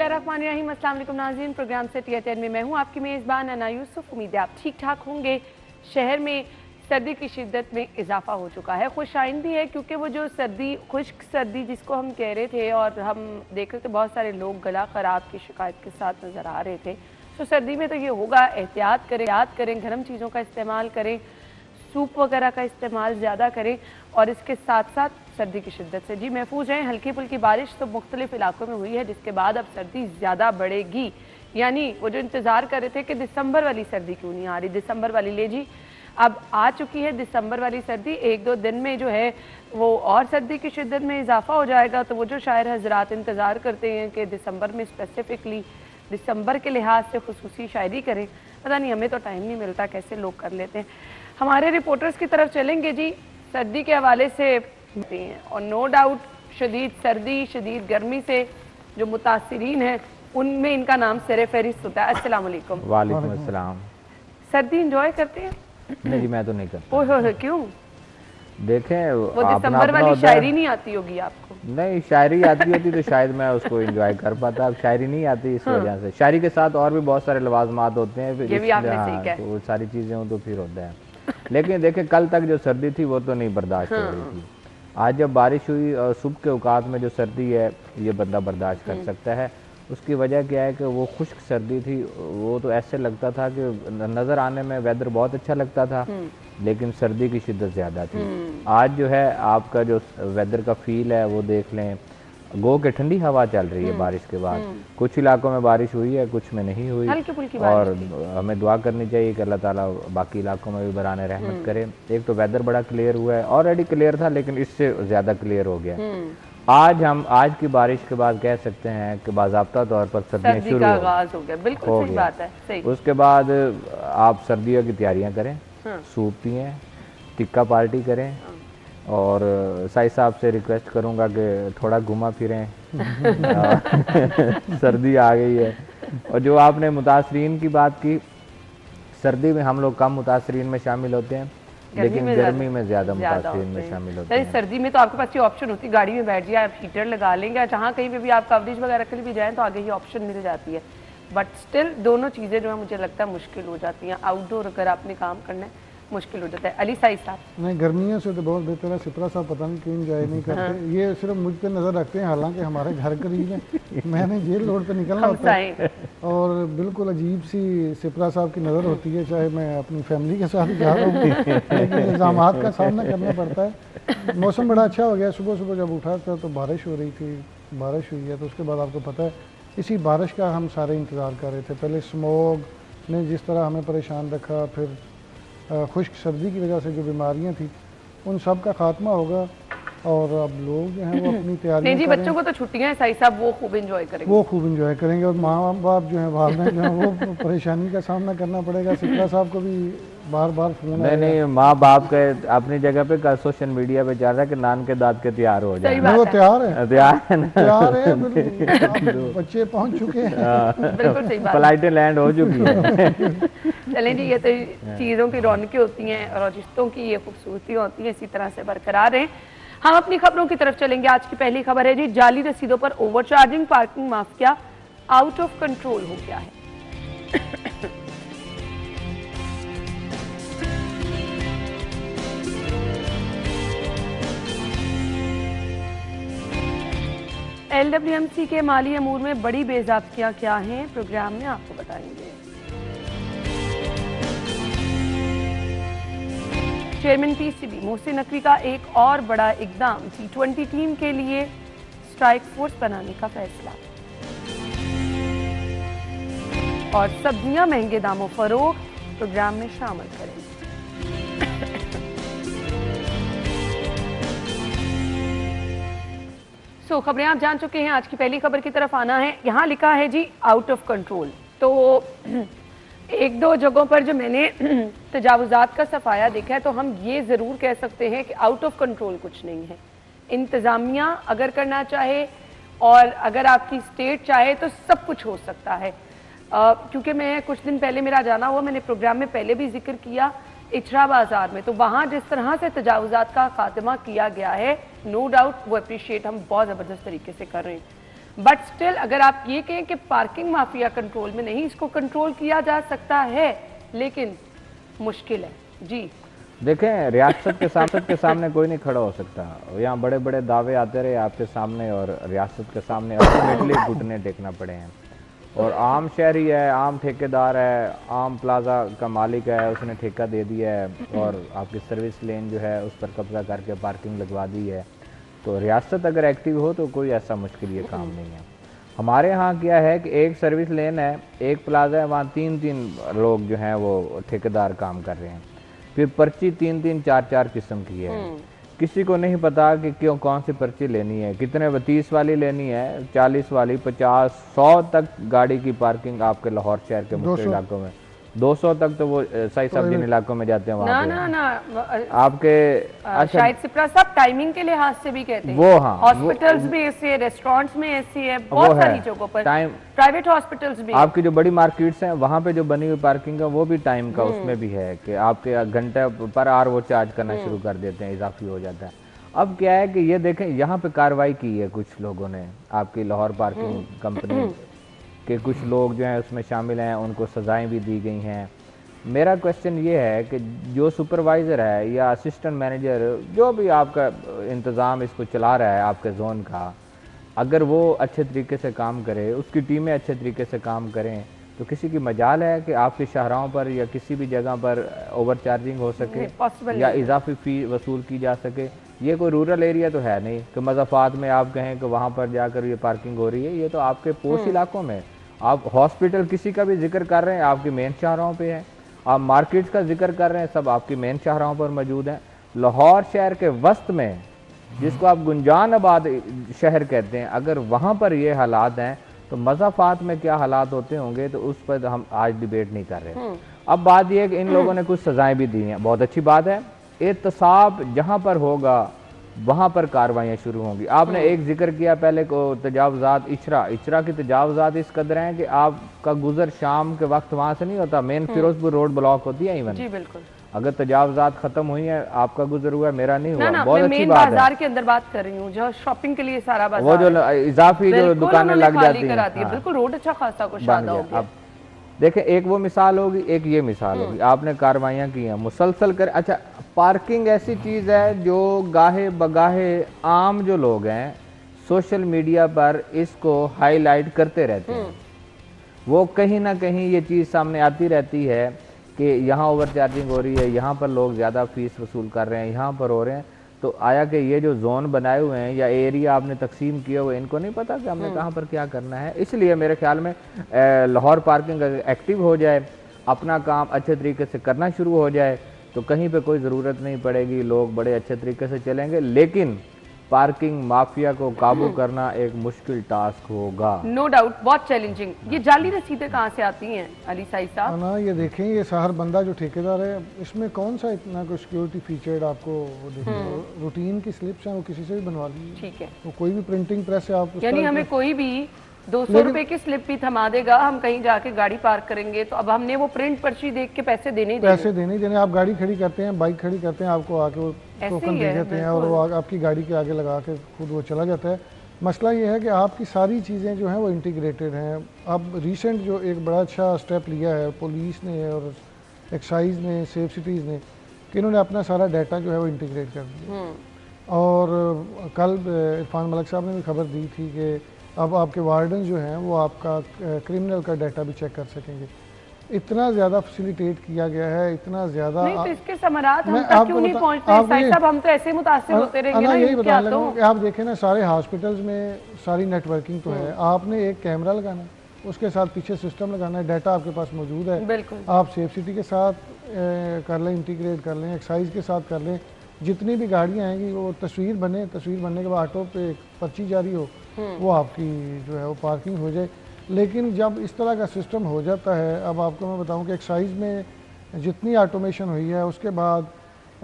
बिस्मिल्लाहिर्रहमानिर्रहीम। अस्सलाम वालेकुम नाज़रीन, प्रोग्राम से टी10 में मैं हूँ आपकी मेज़बान अना यूसुफ। उम्मीद है आप ठीक ठाक होंगे। शहर में सर्दी की शिद्दत में इजाफा हो चुका है। खुशाइन भी है क्योंकि वो जो सर्दी, खुश्क सर्दी जिसको हम कह रहे थे और हम देख रहे थे बहुत सारे लोग गला ख़राब की शिकायत के साथ नज़र आ रहे थे। तो सर्दी में तो ये होगा, एहतियात करें, गर्म चीज़ों का इस्तेमाल करें, सूप वगैरह का इस्तेमाल ज़्यादा करें और इसके साथ साथ सर्दी की शिद्दत से जी महफूज रहें। हल्की फुल्की बारिश तो मुख्तलिफ इलाकों में हुई है, जिसके बाद अब सर्दी ज़्यादा बढ़ेगी। यानी वो जो इंतज़ार कर रहे थे कि दिसंबर वाली सर्दी क्यों नहीं आ रही, दिसंबर वाली ले जी अब आ चुकी है दिसंबर वाली सर्दी। एक दो दिन में जो है वो और सर्दी की शिद्दत में इजाफा हो जाएगा। तो वो जो शायर हजरात इंतज़ार करते हैं कि दिसंबर में स्पेसिफिकली दिसंबर के लिहाज से खुसूसी शायरी करें, पता नहीं हमें तो टाइम नहीं मिलता, कैसे लोग कर लेते हैं। हमारे रिपोर्टर्स की तरफ चलेंगे जी, सर्दी के हवाले से हैं और नो डाउट शदीद सर्दी शदीद गर्मी से जो मुतासिरीन हैं उनमें इनका नाम सरे फहरिस्त होता है। अस्सलाम वालेकुम। वालेकुम अस्सलाम। सर्दी इंजॉय करते हैं? नहीं जी, मैं तो नहीं करता। ओह क्यों? देखें, वो दिसंबर वाली शायरी नहीं आती होगी आपको? नहीं, शायरी आती होती तो शायद मैं उसको एंजॉय कर पाता। अब शायरी नहीं आती, इस वजह से। शायरी के साथ और भी बहुत सारे लवाजमात होते हैं, ये भी आपने सही कहा। तो वो सारी चीजें हो तो फिर होता है। लेकिन देखें, कल तक जो सर्दी थी वो तो नहीं बर्दाश्त हो रही थी। आज जब बारिश हुई और सुबह के औकात में जो सर्दी है ये बंदा बर्दाश्त कर सकता है। उसकी वजह क्या है कि वो खुश्क सर्दी थी, वो तो ऐसे लगता था कि नज़र आने में वेदर बहुत अच्छा लगता था, लेकिन सर्दी की शिद्दत ज़्यादा थी। आज जो है आपका जो वेदर का फील है वो देख लें, गो के ठंडी हवा चल रही है बारिश के बाद। कुछ इलाकों में बारिश हुई है, कुछ में नहीं हुई, और हमें दुआ करनी चाहिए कि अल्लाह ताला बाकी इलाकों में भी बराने रहमत करे। एक तो वेदर बड़ा क्लियर हुआ है, ऑलरेडी क्लियर था लेकिन इससे ज़्यादा क्लियर हो गया। आज की बारिश के बाद कह सकते हैं कि बाज़ाब्ता तौर पर सर्दियाँ शुरू हो गया। बिल्कुल सही बात है, सही। उसके बाद आप सर्दियों की तैयारियां करें, सूप पिएं, टिक्का पार्टी करें, और साई साहब से रिक्वेस्ट करूंगा कि थोड़ा घुमा फिरें। सर्दी आ गई है। और जो आपने मुतासरीन की बात की, सर्दी में हम लोग कम मुतासरीन में शामिल होते हैं, लेकिन गर्मी में ज्यादा मुतासरीन में शामिल होते हैं। सर्दी में तो आपके पास ये ऑप्शन होती है, गाड़ी में बैठ जाए, आप हीटर लगा लेंगे, जहाँ कहीं पे भी आप कवरेज वगैरह के लिए भी जाएं तो आगे ये ऑप्शन मिल जाती है। बट स्टिल दोनों चीज़ें जो है मुझे लगता है मुश्किल हो जाती हैं। आउटडोर अगर आपने काम करना है मुश्किल हो जाता है। अली साई साहब? नहीं, गर्मियों से तो बहुत बेहतर है। सिपरा साहब पता नहीं क्यों एंजॉय नहीं करते। ये सिर्फ मुझ पे नज़र रखते हैं, हालांकि हमारे घर करीब है। मैंने जेल रोड पे निकलना होता है और बिल्कुल अजीब सी सिपरा साहब की नज़र होती है, चाहे मैं अपनी फैमिली के साथ जा रहा हूँ, लेकिन इल्ज़ामात का सामना करना पड़ता है। मौसम बड़ा अच्छा हो गया। सुबह सुबह जब उठा था तो बारिश हो रही थी, बारिश हुई है, तो उसके बाद आपको पता है इसी बारिश का हम सारे इंतज़ार कर रहे थे। पहले स्मोग ने जिस तरह हमें परेशान रखा, फिर खुश्क सर्दी की वजह से जो बीमारियां थी उन सब का खात्मा होगा, और अब लोग जो हैं वो अपनी तैयारी नहीं जी, बच्चों को तो छुट्टियां हैं साई साहब, वो खूब एंजॉय करेंगे, और माँ बाप जो है बाद में जो है वो परेशानी का सामना करना पड़ेगा। सिपरा साहब को भी बार बार फोन नहीं, माँ बाप के अपनी जगह पे कल सोशल मीडिया पे चल रहा है कि नान के दांत के तैयार हो जाए। वो तैयार है, बच्चे पहुँच चुके हैं, फ्लाइटें लैंड हो चुकी है। चलें जी, ये तो चीज़ों की रौनकें होती हैं और रिश्तों की ये खूबसूरती होती है, इसी तरह से बरकरार रहें। हम अपनी खबरों की तरफ चलेंगे। आज की पहली खबर है जी, जाली रसीदों पर overcharging, parking mafia out of control हो गया है। LWMC के माली अमूर में बड़ी बेज़ाब्तियां क्या हैं, प्रोग्राम में आपको बताएंगे। चेयरमैन PCB मोहसिन नकवी का एक और बड़ा इकदाम, T20 टीम के लिए स्ट्राइक फोर्स बनाने का फैसला। और सब्जियां महंगे दामों फरोख्त, प्रोग्राम में शामिल करें। खबरें आप जान चुके हैं। आज की पहली खबर की तरफ आना है। यहाँ लिखा है जी आउट ऑफ कंट्रोल। तो एक दो जगहों पर जो मैंने तजावुजात का सफाया देखा है, तो हम ये ज़रूर कह सकते हैं कि आउट ऑफ कंट्रोल कुछ नहीं है। इंतज़ामिया अगर करना चाहे और अगर आपकी स्टेट चाहे तो सब कुछ हो सकता है। क्योंकि मैं कुछ दिन पहले मेरा जाना हुआ, मैंने प्रोग्राम में पहले भी जिक्र किया, इचरा बाजार में, तो वहाँ जिस तरह से तजावुजात का खात्मा किया गया है, नो डाउट वो अप्रिशिएट हम बहुत ज़बरदस्त तरीके से कर रहे हैं। बट स्टिल अगर आप ये कहें कि पार्किंग माफिया कंट्रोल में नहीं, इसको कंट्रोल किया जा सकता है लेकिन मुश्किल है। जी देखें, रियासत के सामने कोई नहीं खड़ा हो सकता। यहाँ बड़े बड़े दावे आते रहे आपके सामने और रियासत के सामने अल्टीमेटली घुटने टेकना पड़े हैं। और आम शहरी है, आम ठेकेदार है, आम प्लाजा का मालिक है, उसने ठेका दे दिया है और आपकी सर्विस लेन जो है उस पर कब्जा करके पार्किंग लगवा दी है। तो रियासत अगर एक्टिव हो तो कोई ऐसा मुश्किल ये काम नहीं है। हमारे यहाँ क्या है कि एक सर्विस लेन है, एक प्लाजा है, वहाँ 3-3 लोग जो हैं वो ठेकेदार काम कर रहे हैं। फिर पर्ची 3-3 4-4 किस्म की है। किसी को नहीं पता कि क्यों कौन सी पर्ची लेनी है, कितने 30 वाली लेनी है, 40 वाली, 50, 100 तक गाड़ी की पार्किंग आपके लाहौर शहर के मुख्य इलाकों में। 200 तक तो वो सही सब जिन इलाकों में जाते हैं वहाँ ना आपके अच्छा, शायद सिप्रा साहब टाइमिंग के लिहाज से भी कहते हैं वो, हाँ, हॉस्पिटल्स में ऐसे है, रेस्टोरेंट्स में ऐसी है, बहुत सारी जगहों पर टाइम, प्राइवेट हॉस्पिटल्स भी। आपकी जो बड़ी मार्केट्स हैं वहाँ पे जो बनी हुई पार्किंग है वो भी टाइम का उसमें भी है कि आपके घंटे पर आवर वो चार्ज करना शुरू कर देते हैं, इजाफी हो जाता है। अब क्या है कि ये देखें, यहाँ पे कार्रवाई की है कुछ लोगों ने, आपकी लाहौर पार्किंग कंपनी के कुछ लोग जो हैं उसमें शामिल हैं, उनको सजाएं भी दी गई हैं। मेरा क्वेश्चन ये है कि जो सुपरवाइज़र है या असिस्टेंट मैनेजर जो भी आपका इंतज़ाम इसको चला रहा है आपके जोन का, अगर वो अच्छे तरीके से काम करे, उसकी टीमें अच्छे तरीके से काम करें, तो किसी की मजाल है कि आपके शाहराहों पर या किसी भी जगह पर ओवर चार्जिंग हो सके या इजाफी फ़ी वसूल की जा सके। ये कोई रूरल एरिया तो है नहीं कि मज़ाफ़ात में आप कहें कि वहाँ पर जाकर ये पार्किंग हो रही है। ये तो आपके पोस्ट इलाकों में, आप हॉस्पिटल किसी का भी जिक्र कर रहे हैं आपकी मेन शाहराहों पे है, आप मार्केट्स का जिक्र कर रहे हैं सब आपकी मेन शाहराहों पर मौजूद हैं। लाहौर शहर के वस्त में, जिसको आप गुंजान आबाद शहर कहते हैं, अगर वहाँ पर ये हालात हैं तो मज़ाफ़ात में क्या हालात होते होंगे, तो उस पर हम आज डिबेट नहीं कर रहे। अब बात यह है कि इन लोगों ने कुछ सजाएं भी दी हैं, बहुत अच्छी बात है। एहतसाब जहाँ पर होगा वहाँ पर कार्रवाइयाँ शुरू होंगी। आपने एक जिक्र किया पहले को तजावज़ात, इचरा की तजावज़ात इस कदर हैं कि आपका गुजर शाम के वक्त वहाँ से नहीं होता, मेन फिरोजपुर रोड ब्लॉक होती है इवन। जी बिल्कुल। अगर तजावज़ात खत्म हुई है, आपका गुजर हुआ, मेरा नहीं हुआ, ना, बहुत अच्छी मेन बात है। बाजार के अंदर बात कर रही हूँ, जो शॉपिंग के लिए सारा बाजार, वो जो इजाफी जो दुकानें लग जाती हैं, बिल्कुल रोड अच्छा खासा कुशादा हो गया। देखें, एक वो मिसाल होगी, एक ये मिसाल होगी। आपने कार्रवाइयाँ की हैं मुसलसल कर। अच्छा, पार्किंग ऐसी चीज़ है जो गाहे बगाहे आम जो लोग हैं सोशल मीडिया पर इसको हाईलाइट करते रहते हैं। वो कहीं ना कहीं ये चीज़ सामने आती रहती है कि यहाँ ओवर चार्जिंग हो रही है, यहाँ पर लोग ज़्यादा फीस वसूल कर रहे हैं, यहाँ पर हो रहे हैं। तो आया कि ये जो जोन बनाए हुए हैं या एरिया आपने तकसीम किए हुए, इनको नहीं पता कि हमने कहाँ पर क्या करना है। इसलिए मेरे ख्याल में लाहौर पार्किंग एक्टिव हो जाए, अपना काम अच्छे तरीके से करना शुरू हो जाए, तो कहीं पे कोई ज़रूरत नहीं पड़ेगी, लोग बड़े अच्छे तरीके से चलेंगे। लेकिन पार्किंग माफिया को काबू करना एक मुश्किल टास्क होगा, नो डाउट, बहुत चैलेंजिंग। ये जाली रसीदें कहाँ से आती हैं अली साई साहब? ना, ये देखें, ये शहर बंदा जो ठेकेदार है, इसमें कौन सा इतना कोई सिक्योरिटी फीचर्ड आपको रूटीन की स्लिप्स हैं, वो किसी से भी बनवा लीजिए। ठीक है, तो कोई भी प्रिंटिंग प्रेस है आप, यानी हमें कोई भी 200 रुपए की स्लिप भी थमा देगा, हम कहीं जाके गाड़ी पार्क करेंगे तो अब हमने वो प्रिंट पर्ची देख के पैसे देने ही देने। आप गाड़ी खड़ी करते हैं, बाइक खड़ी करते हैं, आपको आके वो टोकन दे देते हैं और वो आपकी गाड़ी के आगे लगा के खुद वो चला जाता है। मसला ये है कि आपकी सारी चीज़ें जो हैं वो इंटीग्रेटेड हैं। अब रिसेंट जो एक बड़ा अच्छा स्टेप लिया है पुलिस ने और एक्साइज ने, सेफ सिटीज़ ने, कि इन्होंने अपना सारा डाटा जो है वो इंटीग्रेट कर दिया। और कल इरफान मलिक साहब ने भी खबर दी थी कि अब आपके वार्डन जो हैं वो आपका क्रिमिनल का डाटा भी चेक कर सकेंगे। इतना ज़्यादा फैसिलिटेट किया गया है, इतना ज़्यादा। नहीं तो इसके समारात हम तक क्यों नहीं पहुंचते साहब? हम तो ऐसे मुतासिर होते रहेंगे ना। यही बता रहा हूं कि आप देखें ना, सारे हॉस्पिटल्स में सारी नेटवर्किंग तो है। आपने एक कैमरा लगाना, उसके साथ पीछे सिस्टम लगाना है, डाटा आपके पास मौजूद है। बिल्कुल, आप सेफ सिटी के साथ कर लें, इंटीग्रेट कर लें, एक्साइज के साथ कर लें, जितनी भी गाड़ियाँ आएंगी वो तस्वीर बनने के बाद ऑटो पे पर्ची जारी हो, वो आपकी जो है वो पार्किंग हो जाए। लेकिन जब इस तरह का सिस्टम हो जाता है, अब आपको मैं बताऊं कि एक्साइज में जितनी ऑटोमेशन हुई है, उसके बाद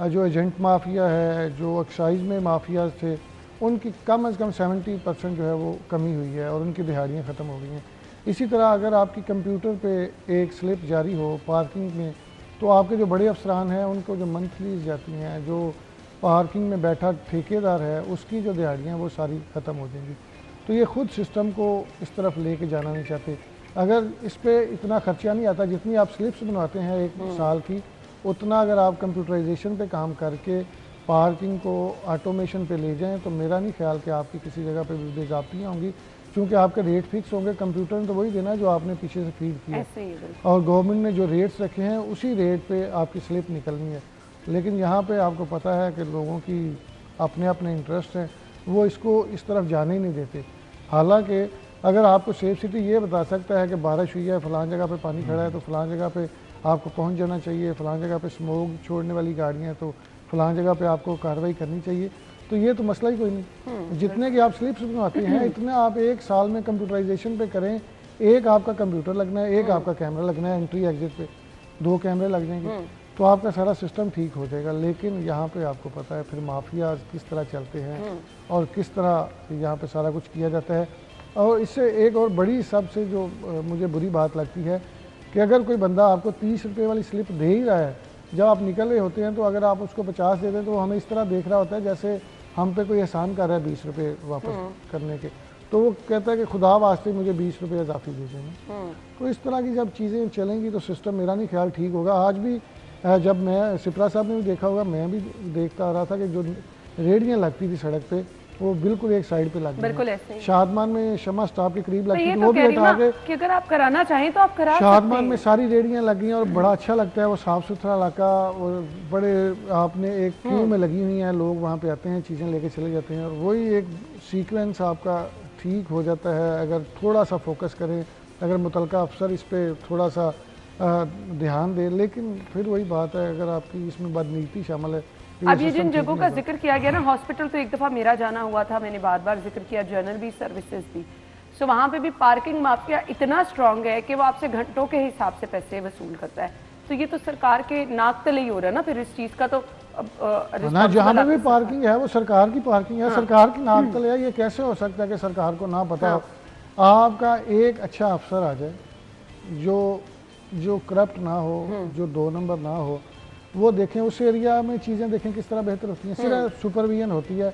जो एजेंट माफिया है, जो एक्साइज में माफिया थे, उनकी कम अज़ कम 70% जो है वो कमी हुई है और उनकी दिहाड़ियाँ ख़त्म हो गई हैं। इसी तरह अगर आपकी कंप्यूटर पे एक स्लिप जारी हो पार्किंग में, तो आपके जो बड़े अफसरान हैं उनको जो मंथलीज जाती हैं, जो पार्किंग में बैठा ठेकेदार है, उसकी जो दिहाड़ियाँ वो सारी ख़त्म हो जाएंगी। तो ये खुद सिस्टम को इस तरफ लेके जाना नहीं चाहते। अगर इस पे इतना खर्चा नहीं आता, जितनी आप स्लिप्स बनवाते हैं एक साल की, उतना अगर आप कंप्यूटराइजेशन पे काम करके पार्किंग को ऑटोमेशन पे ले जाएं तो मेरा नहीं ख्याल कि आपकी किसी जगह पे भी बेज़ाब्तियाँ होंगी, क्योंकि आपके रेट फिक्स होंगे। कंप्यूटर ने तो वही देना है जो आपने पीछे से फीड किया, और गवर्नमेंट ने जो रेट्स रखे हैं उसी रेट पे आपकी स्लिप निकलनी है। लेकिन यहाँ पे आपको पता है कि लोगों की अपने अपने इंटरेस्ट हैं, वो इसको इस तरफ जाने ही नहीं देते। हालांकि अगर आपको सेफ सिटी ये बता सकता है कि बारिश हुई है, फ़लाँ जगह पे पानी खड़ा है तो फ़लाँ जगह पे आपको पहुंच जाना चाहिए, फ़लाँ जगह पे स्मोक छोड़ने वाली गाड़ियाँ हैं तो फ़लाँ जगह पे आपको कार्रवाई करनी चाहिए, तो ये तो मसला ही कोई नहीं। जितने की आप स्लिप्स बनवाते हैं इतने आप एक साल में कंप्यूटराइजेशन पे करें। एक आपका कंप्यूटर लगना है, एक आपका कैमरा लगना है, एंट्री एग्जिट पे 2 कैमरे लग जाएंगे, तो आपका सारा सिस्टम ठीक हो जाएगा। लेकिन यहाँ पे आपको पता है फिर माफिया किस तरह चलते हैं और किस तरह यहाँ पे सारा कुछ किया जाता है। और इससे एक और बड़ी सबसे जो मुझे बुरी बात लगती है कि अगर कोई बंदा आपको 30 रुपये वाली स्लिप दे ही रहा है, जब आप निकल रहे होते हैं, तो अगर आप उसको 50 दे दें तो वो हमें इस तरह देख रहा होता है जैसे हम पे कोई एहसान कर रहा है 20 रुपये वापस करने के। तो वो कहता है कि खुदा वास्ते मुझे 20 रुपये इजाफी दे देना। तो इस तरह की जब चीज़ें चलेंगी तो सिस्टम मेरा नहीं ख्याल ठीक होगा। आज भी जब मैं सिपरा साहब ने भी देखा होगा, मैं भी देखता आ रहा था कि जो रेडियाँ लगती थी सड़क पे वो बिल्कुल एक साइड पे लग गई। शादमान में शमा स्टॉप के करीब लगती थी, वो भी हटा के कि अगर आप कराना चाहें तो आप करा सकते हैं। शादमान में सारी रेडियाँ लग गई और बड़ा अच्छा लगता है, वो साफ़ सुथरा इलाका, और बड़े आपने एक क्यू में लगी हुई हैं, लोग वहाँ पे आते हैं, चीज़ें लेके चले जाते हैं, और वही एक सीक्वेंस आपका ठीक हो जाता है अगर थोड़ा सा फोकस करें, अगर मुतलका अफसर इस पर थोड़ा सा ध्यान दे। लेकिन फिर वही बात है, अगर आपकी इसमें बदनीति शामिल है। अब ये जिन जगहों का जिक्र किया गया ना, हॉस्पिटल तो एक दफ़ा मेरा जाना हुआ था, मैंने बार बार जिक्र किया, जर्नल भी, सर्विसेज भी, सो वहाँ पे भी पार्किंग माफिया इतना स्ट्रांग है कि वो आपसे घंटों के हिसाब से पैसे वसूल करता है। तो ये तो सरकार के नाक तले ही हो रहा है ना फिर इस चीज़ का। तो ना जहाँ पे भी पार्किंग है वो सरकार की पार्किंग है, सरकार की नाक तले है। ये कैसे हो सकता है कि सरकार को ना पता हो? आपका एक अच्छा अफसर आ जाए जो करप्ट ना हो, जो 2 नंबर ना हो, वो देखें उस एरिया में चीज़ें देखें किस तरह बेहतर होती हैं। सिर्फ सुपरविजन होती है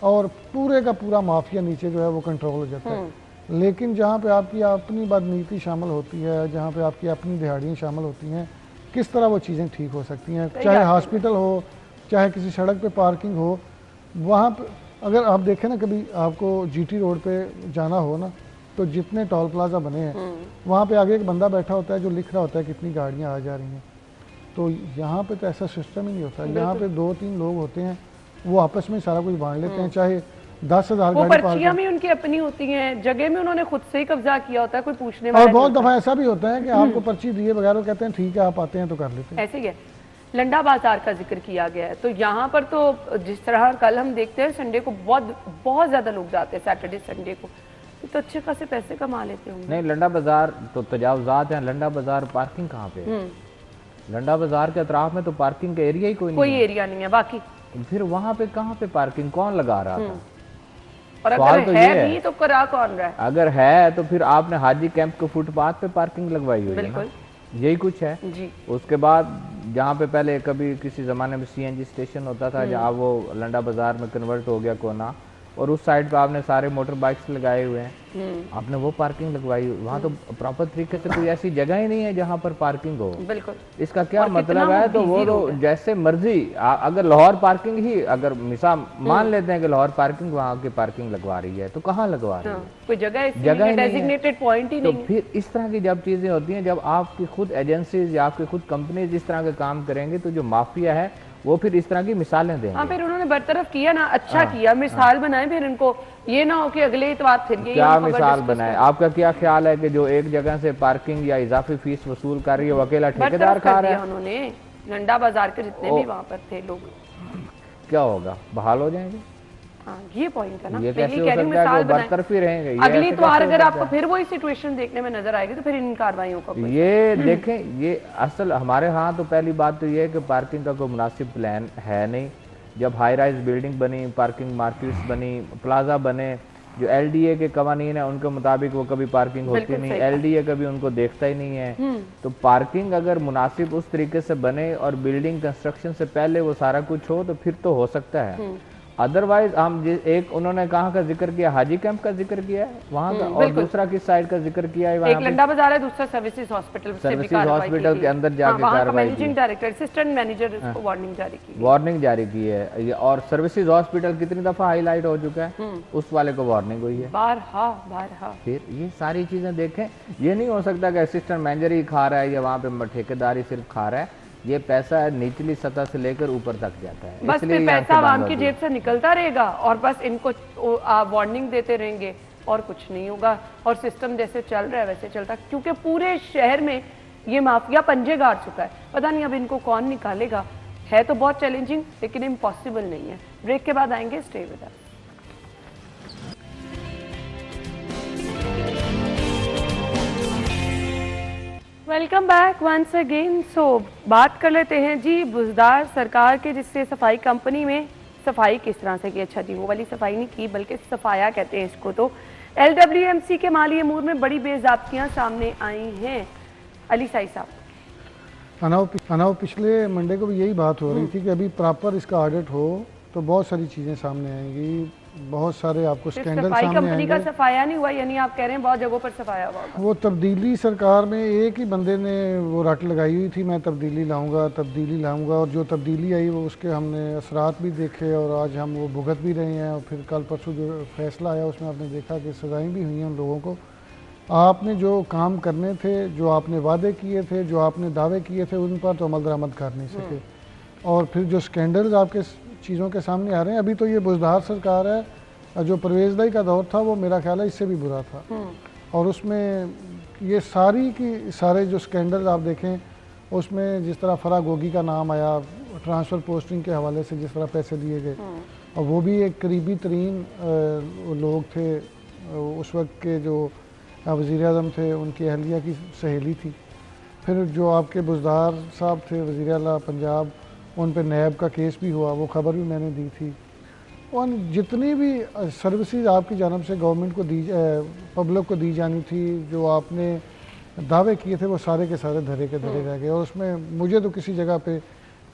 और पूरे का पूरा माफिया नीचे जो है वो कंट्रोल हो जाता है। लेकिन जहाँ पे आपकी अपनी बदनीति शामिल होती है, जहाँ पे आपकी अपनी दिहाड़ियाँ शामिल होती हैं, किस तरह वो चीज़ें ठीक हो सकती हैं? चाहे हॉस्पिटल हो, चाहे किसी सड़क पे पार्किंग हो, वहाँ पे अगर आप देखें ना, कभी आपको GT रोड पे जाना हो ना, तो जितने टोल प्लाजा बने हैं वहाँ पे आगे एक बंदा बैठा होता है जो लिख रहा होता है कितनी गाड़ियाँ आ जा रही हैं। तो यहाँ पे तो ऐसा सिस्टम ही नहीं होता। यहाँ पे 2-3 लोग होते हैं, वो आपस में सारा कुछ बांट लेते हैं, चाहे 10,000 गाड़ी पर्चियां भी उनकी अपनी होती हैं, जगह में उन्होंने खुद से ही कब्जा किया होता है, कोई पूछने वाला। और बहुत दफा ऐसा भी होता है कि आपको पर्ची दिए बगैर वो कहते हैं ठीक है आप आते हैं तो कर लेते हैं। ऐसे ही है। लंडा बाजार का जिक्र किया गया है, तो यहाँ पर तो जिस तरह कल हम देखते हैं संडे को बहुत ज्यादा लोग जाते हैं, सैटरडे संडे को, तो अच्छे खासे पैसे कमा लेते होंगे। नहीं, लंडा बाजार तो तजावुजात हैं। लंडा बाजार पार्किंग कहाँ पे? लंडा बाजार के अतराफ में तो पार्किंग का एरिया ही कोई एरिया नहीं है बाकी। फिर वहाँ पे कहाँ पे पार्किंग कौन लगा रहा था? और अगर है भी तो करा कौन रहा है? अगर है तो फिर आपने हाजी कैंप के फुटपाथ पे पार्किंग लगवाई हुई है ना, यही कुछ है जी। उसके बाद जहाँ पे पहले कभी किसी जमाने में CNG स्टेशन होता था, जहाँ वो लंडा बाजार में कन्वर्ट हो गया कोना, और उस साइड पे आपने सारे मोटर बाइक्स लगाए हुए हैं, आपने वो पार्किंग लगवाई। वहाँ तो प्रॉपर तरीके से कोई ऐसी जगह ही नहीं है जहाँ पर पार्किंग हो। बिल्कुल। इसका क्या मतलब है? तो वो तो जैसे मर्जी, अगर लाहौर पार्किंग ही, अगर मिसाल मान लेते हैं कि लाहौर पार्किंग वहाँ की पार्किंग लगवा रही है, तो कहाँ लगवा रही है? कोई जगह डेजिग्नेटेड पॉइंट ही नहीं। तो फिर इस तरह की जब चीजें होती हैं, जब आपकी खुद एजेंसीज या आपकी खुद कंपनीज इस तरह के काम करेंगे, तो जो माफिया है वो फिर इस तरह की मिसालें देंगे। हाँ, फिर उन्होंने बरतरफ किया ना, अच्छा किया, मिसाल बनाए, फिर इनको ये ना हो कि अगले इतवार फिर ये क्या मिसाल बनाए। आपका क्या ख्याल है कि जो एक जगह से पार्किंग या इजाफी फीस वसूल कर रही है वो अकेला ठेकेदार खा रहा है? उन्होंने लंडा बाजार के जितने भी वहाँ पर थे लोग, क्या होगा? बहाल हो जाएंगे? हाँ, ये पॉइंट है ना। ये कैसे हो सकता है कि बरतरफी रहेंगे? अगली इतवार अगर आपको फिर वही सिचुएशन देखने में नजर आएगी तो फिर इन कार्रवाइयों का ये देखें, ये असल हमारे यहाँ तो पहली बात तो ये है कि पार्किंग का कोई मुनासिब प्लान है नहीं। जब हाई राइज बिल्डिंग बनी, पार्किंग मार्केट्स बनी, प्लाजा बने, जो LDA के कवानीन है उनके मुताबिक वो कभी पार्किंग होती नहीं, LDA कभी उनको देखता ही नहीं है। तो पार्किंग अगर मुनासिब उस तरीके से बने और बिल्डिंग कंस्ट्रक्शन से पहले वो सारा कुछ हो तो फिर तो हो सकता है। अदरवाइज हम एक उन्होंने कहाँ का जिक्र किया, हाजी कैंप का जिक्र किया है वहाँ का, और दूसरा किस साइड का जिक्र किया है? एक लंडा बाजार है, दूसरा सर्विसेज हॉस्पिटल। सर्विसेज हॉस्पिटल के अंदर जाके कार्रवाई, मैनेजिंग डायरेक्टर असिस्टेंट मैनेजर को वार्निंग जारी की है। और सर्विसेज हॉस्पिटल कितनी दफा हाईलाइट हो चुका है, उस वाले को वार्निंग हुई है बारहा। फिर ये सारी चीजें देखें, ये नहीं हो सकता कि असिस्टेंट मैनेजर ही खा रहा है या वहाँ पे ठेकेदार ही सिर्फ खा रहा है। ये पैसा निचली सतह से लेकर ऊपर तक जाता है, बस फिर पैसा आवाम की जेब से निकलता रहेगा और बस इनको वार्निंग देते रहेंगे और कुछ नहीं होगा। और सिस्टम जैसे चल रहा है वैसे चलता, क्योंकि पूरे शहर में ये माफिया पंजे गाड़ चुका है। पता नहीं अब इनको कौन निकालेगा। है तो बहुत चैलेंजिंग, लेकिन इम्पॉसिबल नहीं है। ब्रेक के बाद आएंगे, stay with us. Welcome back once again. So बात कर लेते हैं जी बुजदार सरकार के, जिससे सफाई कंपनी में सफाई किस तरह से की। अच्छा जी, वो वाली सफाई नहीं की बल्कि सफाया कहते हैं इसको। तो LWMC के माली अमूर में बड़ी बेज़ाब्तियां सामने आई हैं। अली साई साहब, अनाव पिछले मंडे को भी यही बात हो रही थी कि अभी प्रॉपर इसका ऑडिट हो तो बहुत सारी चीज़ें सामने आएंगी, बहुत सारे आपको स्कैंडल सामने आएंगे। कंपनी का सफाया नहीं हुआ, यानी आप कह रहे हैं बहुत जगहों पर सफाया हुआ। वो तब्दीली सरकार में एक ही बंदे ने वो रट लगाई हुई थी, मैं तब्दीली लाऊंगा, और जो तब्दीली आई वो उसके हमने असरात भी देखे और आज हम वो भुगत भी रहे हैं। और फिर कल परसों जो फैसला आया उसमें आपने देखा कि सजाएं भी हुई हैं उन लोगों को। आपने जो काम करने थे, जो आपने वादे किए थे, जो आपने दावे किए थे, उन पर तो अमल दरामद कर नहीं सके। और फिर जो स्कैंडल्स आपके चीज़ों के सामने आ रहे हैं, अभी तो ये बुजदार सरकार है, जो परवेज़ भाई का दौर था वो मेरा ख्याल है इससे भी बुरा था। और उसमें ये सारे जो स्कैंडल्स आप देखें, उसमें जिस तरह फराह गोगी का नाम आया, ट्रांसफ़र पोस्टिंग के हवाले से जिस तरह पैसे दिए गए, और वो भी एक करीबी तरीन लोग थे उस वक्त के जो वज़ीर आज़म थे, उनकी अहलिया की सहेली थी। फिर जो आपके बुजदार साहब थे वज़ीर आला पंजाब, उन पे नैब का केस भी हुआ, वो खबर भी मैंने दी थी। और जितनी भी सर्विसेज आपकी जानब से गवर्नमेंट को पब्लिक को दी जानी थी, जो आपने दावे किए थे, वो सारे के सारे धरे के धरे रह गए। और उसमें मुझे तो किसी जगह पे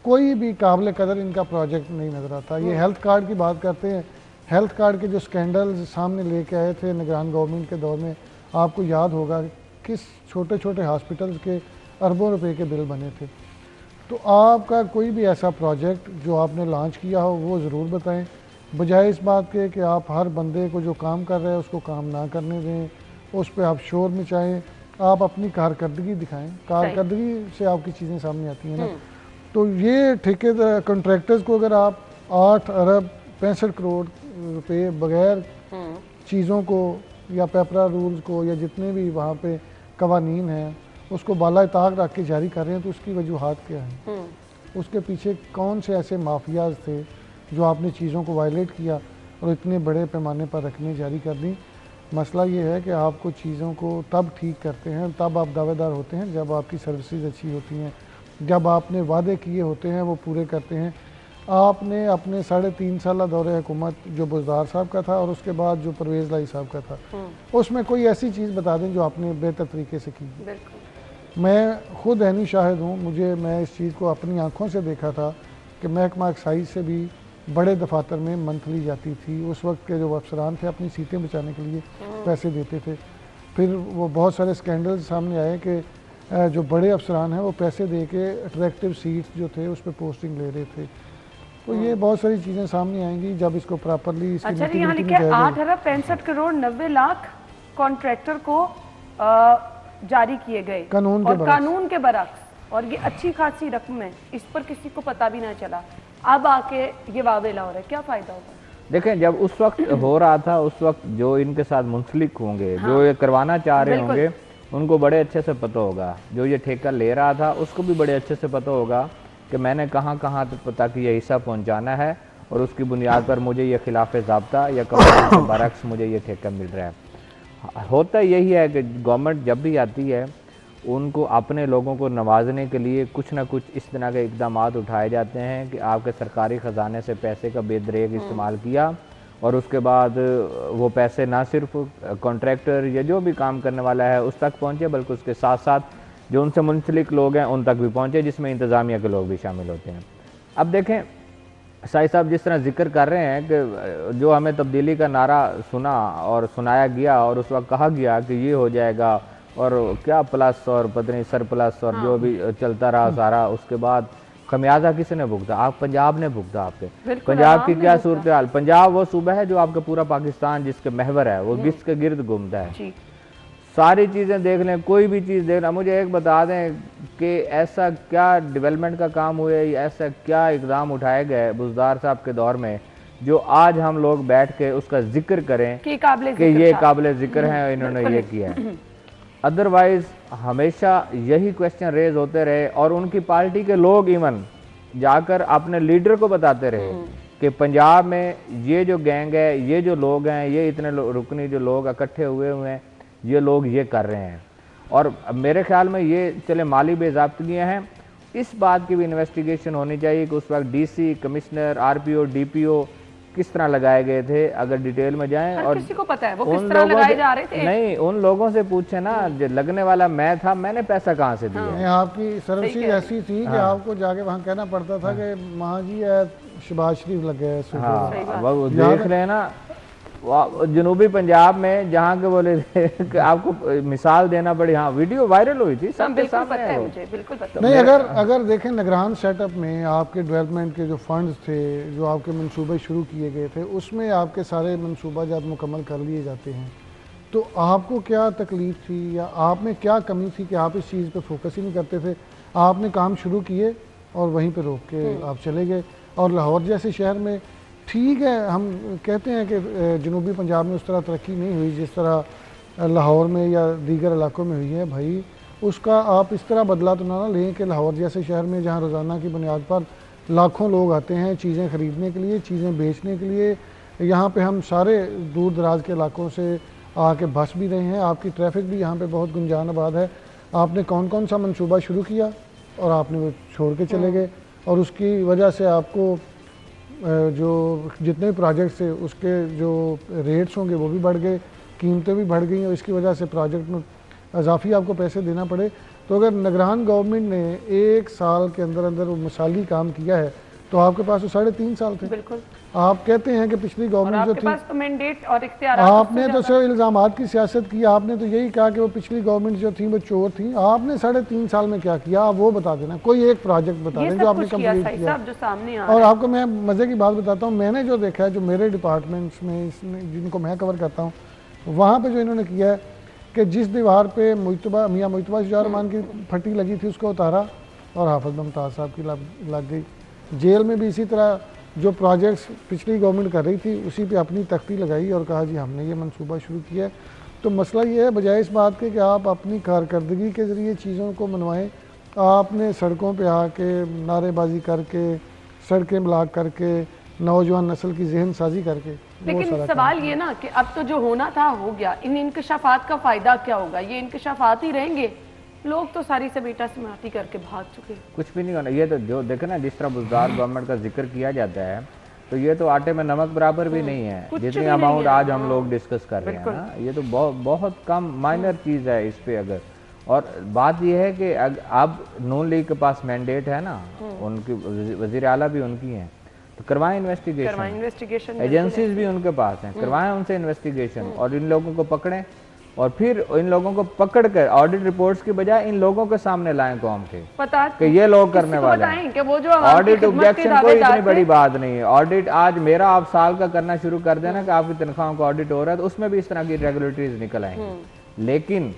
कोई भी काबिल कदर इनका प्रोजेक्ट नहीं नज़र आता। ये हेल्थ कार्ड की बात करते हैं, हेल्थ कार्ड के जो स्कैंडल्स सामने लेके आए थे निगरान गवर्नमेंट के दौर में, आपको याद होगा किस छोटे छोटे हॉस्पिटल्स के अरबों रुपए के बिल बने थे। तो आपका कोई भी ऐसा प्रोजेक्ट जो आपने लॉन्च किया हो वो ज़रूर बताएं, बजाय इस बात के कि आप हर बंदे को जो काम कर रहे हैं उसको काम ना करने दें, उस पर आप शोर मचाएं। आप अपनी कारकर्दगी दिखाएं, कारकर्दगी से आपकी चीज़ें सामने आती हैं ना। तो ये ठेकेदार कॉन्ट्रैक्टर्स को अगर आप 8 अरब 65 करोड़ रुपए बगैर चीज़ों को या पेपरा रूल्स को या जितने भी वहाँ पे कवानीन हैं उसको बाला ताक रख के जारी कर रहे हैं, तो उसकी वजूहात क्या है? उसके पीछे कौन से ऐसे माफियाज थे जो आपने चीज़ों को वायलेट किया और इतने बड़े पैमाने पर रखने जारी कर दी? मसला ये है कि आपको चीज़ों को तब ठीक करते हैं, तब आप दावेदार होते हैं जब आपकी सर्विसेज अच्छी होती हैं, जब आपने वादे किए होते हैं वो पूरे करते हैं। आपने अपने 3.5 साल दौरे हुकूमत जो बुजदार साहब का था और उसके बाद जो परवेज़ लाई साहब का था, उसमें कोई ऐसी चीज़ बता दें जो आपने बेहतर तरीके से की। मैं खुद ऐनी शाहिद हूँ, मैं इस चीज़ को अपनी आँखों से देखा था कि महकमा एक्साइज से भी बड़े दफातर में मंथली जाती थी। उस वक्त के जो अफसरान थे अपनी सीटें बचाने के लिए पैसे देते थे। फिर वो बहुत सारे स्कैंडल्स सामने आए कि जो बड़े अफसरान हैं वो पैसे दे के अट्रैक्टिव सीट्स जो थे उस पर पोस्टिंग ले रहे थे। तो ये बहुत सारी चीज़ें सामने आएंगी जब इसको प्रॉपरली इसकी अच्छा, यहाँ लिखे 8 अरब 65 करोड़ 90 लाख कॉन्ट्रैक्टर को जारी किए गए कानून के बरक्स, और ये अच्छी खासी रकम है, इस पर किसी को पता भी ना चला। अब आके ये वावेला हो रहा है, क्या फायदा होगा? देखें, जब उस वक्त हो रहा था, उस वक्त जो इनके साथ मुंसलिक होंगे, जो ये करवाना चाह रहे होंगे, उनको बड़े अच्छे से पता होगा। जो ये ठेका ले रहा था उसको भी बड़े अच्छे से पता होगा कि मैंने कहाँ कहाँ तक ये हिस्सा पहुँचाना है और उसकी बुनियाद पर मुझे ये खिलाफ ज़ाब्ता या कानून के बरक्स मुझे ये ठेका मिल रहा है। होता यही है कि गवर्नमेंट जब भी आती है उनको अपने लोगों को नवाजने के लिए कुछ ना कुछ इस तरह के इकदाम उठाए जाते हैं कि आपके सरकारी ख़जाने से पैसे का बेदरेग इस्तेमाल किया और उसके बाद वो पैसे ना सिर्फ कॉन्ट्रैक्टर या जो भी काम करने वाला है उस तक पहुँचे, बल्कि उसके साथ साथ जो उनसे मुंसलिक लोग हैं उन तक भी पहुँचे, जिसमें इंतज़ामिया के लोग भी शामिल होते हैं। अब देखें, शाही साहब जिस तरह जिक्र कर रहे हैं कि जो हमें तब्दीली का नारा सुना और सुनाया गया और उस वक्त कहा गया कि ये हो जाएगा और क्या प्लस और पता नहीं सर प्लस और जो भी चलता रहा सारा, उसके बाद खमियाजा किसने भुगता? आप पंजाब ने भुगता। आपके पंजाब की क्या सूरत हाल? पंजाब वो सूबा है जो आपका पूरा पाकिस्तान जिसके महवर है, वो जिसके गिर्द घूमता है। सारी चीज़ें देख लें, कोई भी चीज़ देख लें, मुझे एक बता दें कि ऐसा क्या डेवलपमेंट का काम हुए, ऐसा क्या इकदाम उठाए गए बुज़दार साहब के दौर में जो आज हम लोग बैठ के उसका जिक्र करें कि ये काबिल जिक्र है, इन्होंने ये किया है। अदरवाइज हमेशा यही क्वेश्चन रेज होते रहे और उनकी पार्टी के लोग इवन जाकर अपने लीडर को बताते रहे कि पंजाब में ये जो गैंग है, ये जो लोग हैं, ये इतने रुकनी जो लोग इकट्ठे हुए हैं, ये लोग ये कर रहे हैं। और मेरे ख्याल में ये चले माली बेज़ाब्तगियाँ हैं, इस बात की भी इन्वेस्टिगेशन होनी चाहिए कि उस वक्त डीसी, कमिश्नर, आरपीओ, डीपीओ किस तरह लगाए गए थे, अगर डिटेल में जाएं। और किसी को पता है वो किस तरह लगाए जा रहे थे? नहीं, उन लोगों से पूछे ना, लगने वाला मैं था, मैंने पैसा कहाँ से दिया? आपकी सरमसी ऐसी थी कि आपको जाके वहाँ कहना पड़ता था कि माँ जी शहबाज शरीफ लग गए। वो देख रहे ना जनूबी पंजाब में जहाँ के बोले थे आपको मिसाल देना पड़ी। हाँ, वीडियो वायरल हुई थी, सबके सामने है। मुझे बिल्कुल पता नहीं, अगर देखें निगरान सेटअप में आपके डेवलपमेंट के जो फंड्स थे, जो आपके मंसूबे शुरू किए गए थे, उसमें आपके सारे मंसूबा जात मुकम्मल कर लिए जाते हैं, तो आपको क्या तकलीफ थी या आप में क्या कमी थी कि आप इस चीज़ पर फोकस ही नहीं करते थे? आपने काम शुरू किए और वहीं पर रोक के आप चले गए। और लाहौर जैसे शहर में ठीक है, हम कहते हैं कि जनूबी पंजाब में उस तरह तरक्की नहीं हुई जिस तरह लाहौर में या दीगर इलाकों में हुई है। भाई उसका आप इस तरह बदला तो ना लें कि लाहौर जैसे शहर में जहाँ रोज़ाना की बुनियाद पर लाखों लोग आते हैं चीज़ें ख़रीदने के लिए, चीज़ें बेचने के लिए। यहाँ पे हम सारे दूर दराज के इलाकों से आके बस भी रहे हैं, आपकी ट्रैफिक भी यहाँ पे बहुत गुंजान आबाद है। आपने कौन कौन सा मंसूबा शुरू किया और आपने वो छोड़ के चले गए, और उसकी वजह से आपको जो जितने प्रोजेक्ट्स थे उसके जो रेट्स होंगे वो भी बढ़ गए, कीमतें भी बढ़ गई और इसकी वजह से प्रोजेक्ट में इजाफी आपको पैसे देना पड़े। तो अगर निगरान गवर्नमेंट ने 1 साल के अंदर अंदर वो मिसाली काम किया है तो आपके पास तो 3.5 साल थे। बिल्कुल। आप कहते हैं कि पिछली गवर्नमेंट जो थी, तो मैंडेट और आपने तो सिर्फ इल्ज़ामात की सियासत की। आपने तो यही कहा कि वो पिछली गवर्नमेंट जो थी वो चोर थी। आपने 3.5 साल में क्या किया, आप वो बता देना, कोई एक प्रोजेक्ट बता दें जो आपने कंप्लीट किया जो सामने आ। और आपको मैं मज़े की बात बताता हूँ, मैंने जो देखा है, जो मेरे डिपार्टमेंट्स में इसमें जिनको मैं कवर करता हूँ, वहाँ पर जो इन्होंने किया है कि जिस दीवार पर मियाँ मुजतबा शुजा रहमान की फटी लगी थी उसको उतारा और हाफिज मुमताज़ साहब की लग गई। जेल में भी इसी तरह जो प्रोजेक्ट्स पिछली गवर्नमेंट कर रही थी उसी पे अपनी तख्ती लगाई और कहा जी हमने ये मंसूबा शुरू किया है। तो मसला ये है, बजाय इस बात के कि आप अपनी कारकर्दगी के ज़रिए चीज़ों को मनवाएं, आपने सड़कों पे आके नारेबाजी करके, सड़कें ब्लॉक करके, नौजवान नस्ल की जहन साजी करके। लेकिन सवाल ये ना कि अब तो जो होना था हो गया, इन इंकशाफात का फ़ायदा क्या होगा? ये इंकशाफात ही रहेंगे, लोग तो सारी समेटा समाती करके भाग चुके। कुछ भी नहीं होना। ये तो जो देखे ना, जिस तरह बुज़दार गवर्नमेंट का जिक्र किया जाता है, तो ये तो आटे में नमक बराबर भी नहीं है जितनी अमाउंट आज हम लोग डिस्कस कर रहे हैं ना। ये तो बहुत कम माइनर चीज़ है इस पे। अगर और बात ये है कि अब नून लीग के पास मैंडेट है ना, उनकी वज़ीर आला भी उनकी हैं, तो करवाएं इन्वेस्टिगेशन। एजेंसीज भी उनके पास हैं, करवाएं उनसे इन्वेस्टिगेशन और इन लोगों को पकड़ें और फिर इन लोगों को पकड़ कर ऑडिट रिपोर्ट्स की बजाय इन लोगों के सामने लाएं कौम के, पता कि ये लोग करने वाले हैं कि वो जो ऑडिट ऑब्जेक्शन कोई इतनी बड़ी बात नहीं है। ऑडिट आज मेरा आप साल का करना शुरू कर देना कि आपकी तनख्वाहों का ऑडिट हो रहा है, तो उसमें भी इस तरह की रेगुलेटरीज निकल आएंगी। लेकिन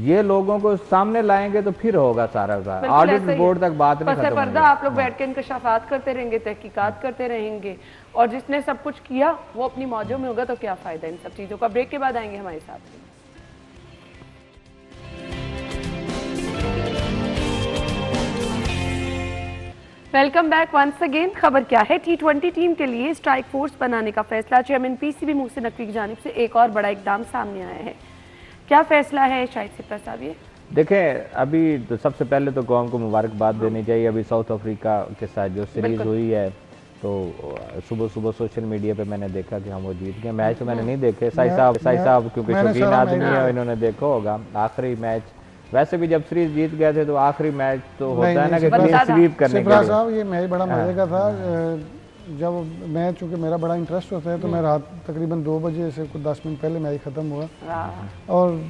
ये लोगों को सामने लाएंगे तो फिर होगा सारा ऑडिट रिपोर्ट तक बात नहीं खत्म होगी। आप लोग बैठ के इंकशाफात करते रहेंगे, तहकीकात करते रहेंगे, और जिसने सब कुछ किया वो अपनी मौजों में होगा, तो क्या फायदा इन सब चीजों का। ब्रेक के बाद आएंगे हमारे साथ। Welcome back once again. खबर क्या है? T20 टीम के लिए स्ट्राइक फोर्स बनाने का फैसला। चेयरमैन पीसीबी मोहसिन नकवी की जानिब से एक और बड़ा इकदाम सामने आया है। क्या फैसला है शाहिद सिप्रा साहब? ये देखें, अभी तो सबसे पहले तो कौम को मुबारकबाद देनी चाहिए। अभी साउथ अफ्रीका के साथ जो सीरीज हुई है, तो सुबह सोशल मीडिया पे मैंने देखा कि हम वो जीत गए। मैच तो मैंने नहीं देखे, साई साहब क्योंकि शौकीन आदमी है, इन्होंने देखा होगा आखिरी मैच। वैसे भी जब सीरीज जीत गए थे तो आखिरी मैच तो होता है ना कि क्लीन स्वीप करने के लिए। साहब ये मैच बड़ा मजे का था। जब मैं, चूँकि मेरा बड़ा इंटरेस्ट होता है, तो मैं रात तकरीबन 2 बजे से कुछ 10 मिनट पहले मैच ख़त्म हुआ और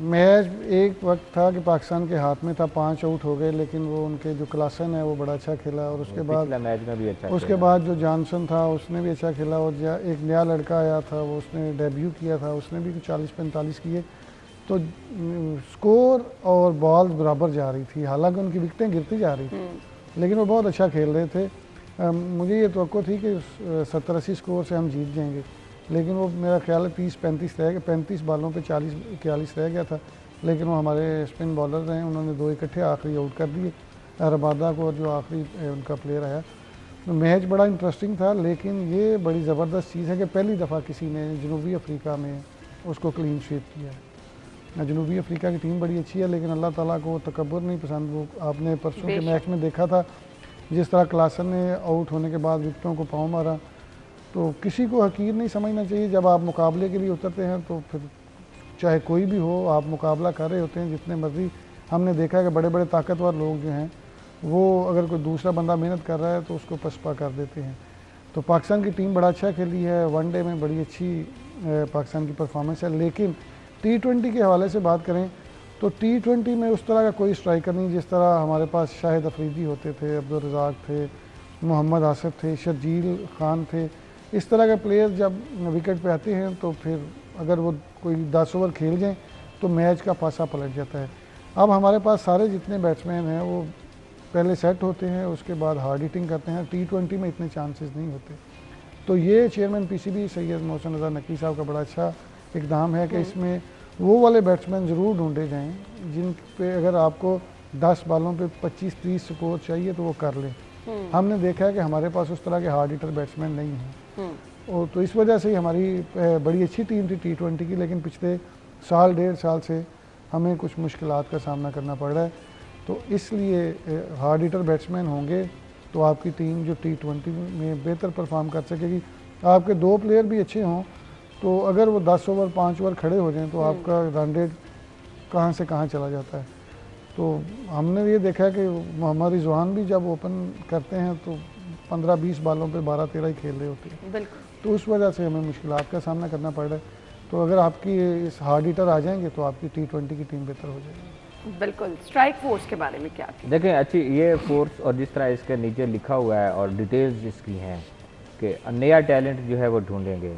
मैच एक वक्त था कि पाकिस्तान के हाथ में था, 5 आउट हो गए, लेकिन वो उनके जो क्लासन है वो बड़ा अच्छा खेला और उसके बाद मैच में भी अच्छा उसके बाद जो जॉनसन था उसने भी अच्छा खेला और एक नया लड़का आया था वो उसने डेब्यू किया था, उसने भी 40-45 किए। तो स्कोर और बॉल बराबर जा रही थी, हालांकि उनकी विकेटें गिरती जा रही थी, लेकिन वो बहुत अच्छा खेल रहे थे। मुझे ये तवक्को थी कि 70-80 स्कोर से हम जीत जाएंगे, लेकिन वो मेरा ख्याल है 30-35 रह गया, 35 बॉलों पे 40-41 रह गया था, लेकिन वो हमारे स्पिन बॉलर रहे, उन्होंने 2 इकट्ठे आखिरी आउट कर दिए रबादा को, जो आखिरी उनका प्लेयर आया। तो मैच बड़ा इंटरेस्टिंग था, लेकिन ये बड़ी ज़बरदस्त चीज़ है कि पहली दफ़ा किसी ने जनूबी अफ्रीका में उसको क्लीन स्वीप किया है। जनूबी अफ्रीका की टीम बड़ी अच्छी है, लेकिन अल्लाह ताला को तकब्बुर नहीं पसंद। वो आपने परसों के मैच में देखा था जिस तरह क्लासन ने आउट होने के बाद विकेटों को पाँव मारा, तो किसी को हकीर नहीं समझना चाहिए। जब आप मुकाबले के लिए उतरते हैं तो फिर चाहे कोई भी हो, आप मुकाबला कर रहे होते हैं जितने मर्जी। हमने देखा है कि बड़े बड़े ताकतवर लोग जो हैं वो अगर कोई दूसरा बंदा मेहनत कर रहा है तो उसको पसपा कर देते हैं। तो पाकिस्तान की टीम बड़ा अच्छा खेली है, वनडे में बड़ी अच्छी पाकिस्तान की परफॉर्मेंस है, लेकिन T20 के हवाले से बात करें तो T20 में उस तरह का कोई स्ट्राइकर नहीं जिस तरह हमारे पास शाहिद अफरीदी होते थे, अब्दुल रज़ाक थे, मोहम्मद आसिफ थे, शर्जील खान थे। इस तरह के प्लेयर जब विकेट पे आते हैं तो फिर अगर वो कोई 10 ओवर खेल जाएँ तो मैच का पासा पलट जाता है। अब हमारे पास सारे जितने बैट्समैन हैं वो पहले सेट होते हैं, उसके बाद हार्ड हिटिंग करते हैं। T20 में इतने चांसेस नहीं होते। तो ये चेयरमैन PCB सैयद मोहसिन रज़ा नकवी साहब का बड़ा अच्छा इक़दाम है कि इसमें वो वाले बैट्समैन ज़रूर ढूंढे जाएं जिन पे अगर आपको 10 बॉलों पे 25-30 स्कोर चाहिए तो वो कर लें। हमने देखा है कि हमारे पास उस तरह के हार्ड हिटर बैट्समैन नहीं हैं, और तो इस वजह से ही हमारी बड़ी अच्छी टीम थी T20 की, लेकिन पिछले साल 1.5 साल से हमें कुछ मुश्किलात का सामना करना पड़ रहा है। तो इसलिए हार्ड हिटर बैट्समैन होंगे तो आपकी टीम जो T20 में बेहतर परफॉर्म कर सकेगी। आपके 2 प्लेयर भी अच्छे हों तो अगर वो 10 ओवर 5 ओवर खड़े हो जाएं तो आपका रन रेट कहाँ से कहाँ चला जाता है। तो हमने ये देखा है कि मोहम्मद रिजवान भी जब ओपन करते हैं तो 15-20 बॉलों पे 12-13 ही खेल रहे होते हैं, तो उस वजह से हमें मुश्किलात का सामना करना पड़ रहा है। तो अगर आपकी इस हार्ड हिटर आ जाएंगे तो आपकी T20 की टीम बेहतर हो जाएगी। बिल्कुल। स्ट्राइक फोर्स के बारे में क्या देखें, अच्छी ये फोर्स और जिस तरह इसके नीचे लिखा हुआ है और डिटेल्स जिसकी हैं कि नया टैलेंट जो है वो ढूंढेंगे।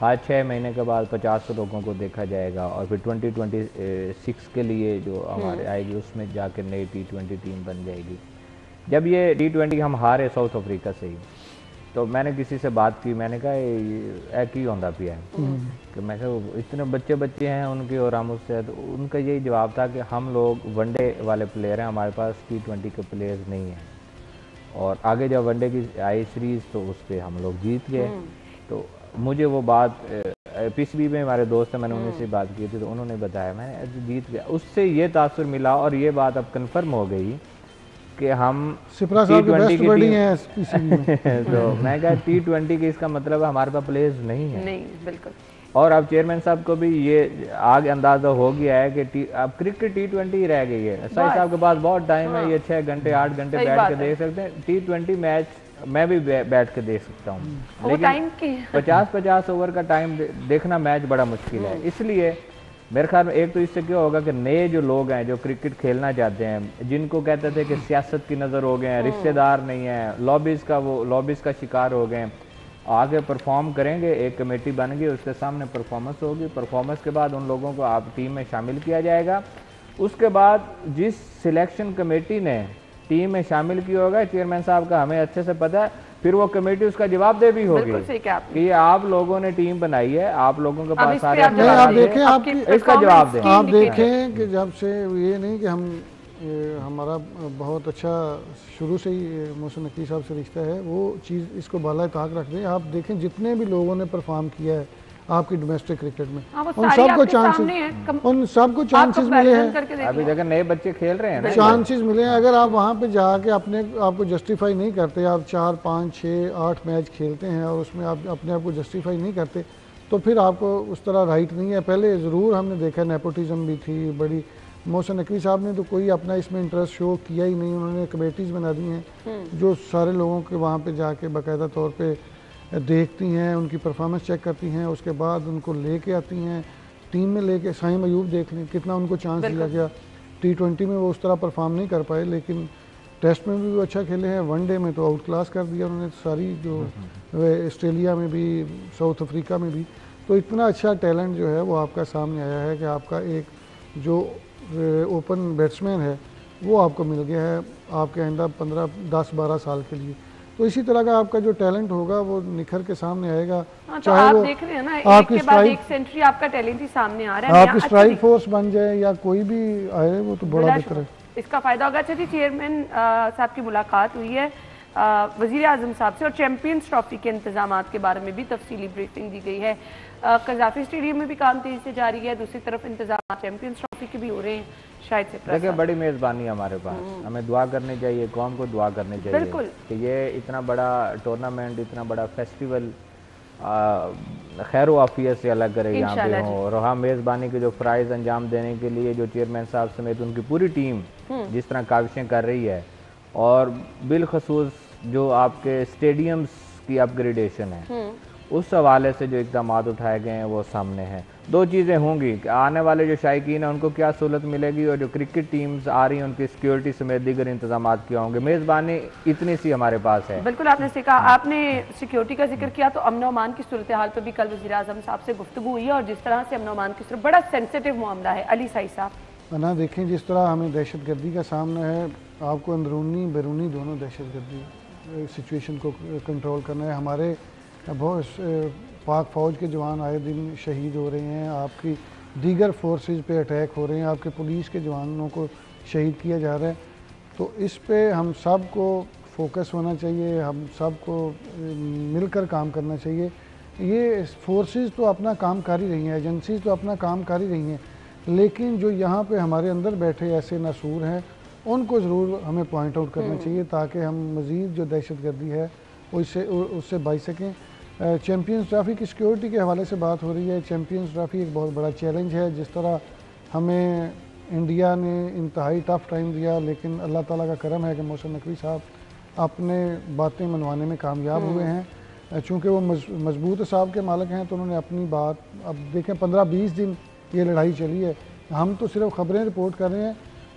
हर 6 महीने के बाद 50 लोगों को देखा जाएगा और फिर 2026 के लिए जो हमारे आएगी उसमें जाकर नई T20 टीम बन जाएगी। जब ये T20 हम हारे साउथ अफ्रीका से ही, तो मैंने किसी से बात की, मैंने कहा ये की होता पिया है कि मैं कहा इतने बच्चे हैं उनके और हम उससे, तो उनका यही जवाब था कि हम लोग वनडे वाले प्लेयर हैं, हमारे पास T20 के प्लेयर्स नहीं हैं। और आगे जब वनडे की आई सीरीज़ तो उस पर हम लोग जीत गए। तो मुझे वो बात PCB में हमारे दोस्त हैं, मैंने उन्हीं से बात की थी तो उन्होंने बताया मैंने जीत गया। उससे ये तासुर मिला और ये बात अब कन्फर्म हो गई कि हम T20 की टीम है PCB में। तो मैं कहा T20 की इसका मतलब है हमारे पास प्लेयर्स नहीं है। नहीं, बिल्कुल। और अब चेयरमैन साहब को भी ये आगे अंदाजा हो गया है कि अब क्रिकेट T20 ही रह गई है। साहिब साहब के पास बहुत टाइम है, ये 6 घंटे 8 घंटे बैठ के देख सकते हैं। T20 मैच मैं भी बैठ के देख सकता हूँ, लेकिन 50-50 ओवर का टाइम देखना मैच बड़ा मुश्किल है। इसलिए मेरे ख्याल में एक तो इससे क्या होगा कि नए जो लोग हैं जो क्रिकेट खेलना चाहते हैं, जिनको कहते थे कि सियासत की नज़र हो गए हैं, रिश्तेदार नहीं है, लॉबीज़ का शिकार हो गए हैं, आगे परफॉर्म करेंगे। एक कमेटी बन गई, उसके सामने परफॉर्मेंस होगी, परफॉर्मेंस के बाद उन लोगों को आप टीम में शामिल किया जाएगा। उसके बाद जिस सिलेक्शन कमेटी ने टीम में शामिल किया होगा, चेयरमैन साहब का हमें अच्छे से पता है, फिर वो कमेटी उसका जवाब दे भी होगी कि ये आप लोगों ने टीम बनाई है, आप लोगों के पास सारे आप देखें, आप इसका जवाब दें। आप देखें कि जब से ये नहीं कि हम हमारा बहुत अच्छा शुरू से ही मोहसिन नकवी साहब से रिश्ता है, वो चीज़ इसको बाला ताक रख दें। आप देखें जितने भी लोगों ने परफॉर्म किया है आपकी डोमेस्टिक क्रिकेट में, उन सबको चांसेस मिले हैं। अभी देखें नए बच्चे खेल रहे हैं, चांसेस मिले हैं। अगर आप वहाँ पे जाके अपने आपको जस्टिफाई नहीं करते, आप 4, 5, 6, 8 मैच खेलते हैं और उसमें आप अपने आप को जस्टिफाई नहीं करते, तो फिर आपको उस तरह राइट नहीं है। पहले ज़रूर हमने देखा नेपोटिज्म भी थी, बड़ी मोहसिन नकवी साहब ने तो कोई अपना इसमें इंटरेस्ट शो किया ही नहीं, उन्होंने कमेटीज़ बना दी हैं जो सारे लोगों के वहाँ पे जाके बाकायदा तौर पे देखती हैं, उनकी परफॉर्मेंस चेक करती हैं, उसके बाद उनको लेके आती हैं टीम में लेके। शाहिम अयूब देख लें कितना उनको चांस दिया गया, T20 में वो उस तरह परफॉर्म नहीं कर पाए, लेकिन टेस्ट में भी वो अच्छा खेले हैं, वनडे में तो आउट क्लास कर दिया उन्होंने सारी, जो ऑस्ट्रेलिया में भी, साउथ अफ्रीका में भी। तो इतना अच्छा टैलेंट जो है वो आपका सामने आया है कि आपका एक जो ओपन बैट्समैन है वो आपको मिल गया है आपके आइंदा 15-10-12 साल के लिए। तो इसी तरह का आपका जो टैलेंट होगा वो निखर के सामने आएगा। हाँ, तो चाहे आप वो देख रहे हैं ना, आपकी एक के बाद एक सेंचुरी आपका टैलेंट ही सामने आ रहा है। आपकी स्ट्राइक फोर्स बन जाए या कोई भी आए, वो तो बड़ा बेहतर है, इसका फायदा होगा। अच्छा जी, चेयरमैन साहब की मुलाकात हुई है वज़ीर आज़म साहब से और चैंपियंस ट्रॉफी के इंतजामात के बारे में भी तफसीली ब्रीफिंग दी गई है। कज़ाफी स्टेडियम में भी काम तेजी से जारी है, दूसरी तरफ इंतजाम चैंपियंस ट्रॉफी के भी हो रहे हैं। शायद से देखिए बड़ी मेज़बानी है हमारे पास, हमें दुआ करनी चाहिए, कौम को दुआ करनी चाहिए कि ये इतना बड़ा टूर्नामेंट, इतना बड़ा फेस्टिवल खैर आफियत से अलग करे यहाँ पे हो। और हाँ, मेज़बानी के जो फ़राइज़ अंजाम देने के लिए जो चेयरमैन साहब समेत उनकी पूरी टीम जिस तरह काविशें कर रही है, और बिलखसूस जो आपके स्टेडियम्स की अपग्रेडेशन है उस हवाले से जो इक़दाम उठाए गए हैं वो सामने हैं। दो चीज़ें होंगी कि आने वाले जो शायकीन हैं उनको क्या सहूलत मिलेगी, और जो क्रिकेट टीम्स आ रही हैं उनकी सिक्योरिटी समेत दीगर इंतजाम क्या होंगे। मेज़बानी इतनी सी हमारे पास है। बिल्कुल आपने से कहा, आपने सिक्योरिटी का जिक्र किया तो अमन अमान की सूरत हाल पर भी कल वज़ीर आज़म साहब से गुफ्तगू हुई है, और जिस तरह से अमन अमान की सूरत बड़ा सेंसिटिव मामला है। अली साई साहब ना देखें जिस तरह हमें दहशतगर्दी का सामना है, आपको अंदरूनी बैरूनी दोनों दहशतगर्दी सिचुएशन को कंट्रोल करना है। हमारे बहुत पाक फ़ौज के जवान आए दिन शहीद हो रहे हैं, आपकी दीगर फोर्सेस पे अटैक हो रहे हैं, आपके पुलिस के जवानों को शहीद किया जा रहा है। तो इस पे हम सब को फोकस होना चाहिए, हम सब को मिलकर काम करना चाहिए। ये फोर्सेस तो अपना काम कर ही रही हैं, एजेंसीज तो अपना काम कर ही रही हैं, लेकिन जो यहाँ पे हमारे अंदर बैठे ऐसे नासूर हैं उनको ज़रूर हमें पॉइंट आउट करना चाहिए ताकि हम मज़ीद जो दहशतगर्दी है उससे बच सकें। चैम्पियंस ट्रॉफ़ी की सिक्योरिटी के हवाले से बात हो रही है। चैम्पियंस ट्रॉफ़ी एक बहुत बड़ा चैलेंज है, जिस तरह हमें इंडिया ने इंतहाई टफ़ टाइम दिया, लेकिन अल्लाह ताला का करम है कि मोहसिन नकवी साहब अपने बातें मनवाने में कामयाब हुए हैं। चूँकि वो मजबूत साहब के मालिक हैं तो उन्होंने अपनी बात, अब देखें 15-20 दिन ये लड़ाई चली है, हम तो सिर्फ ख़बरें रिपोर्ट कर रहे हैं,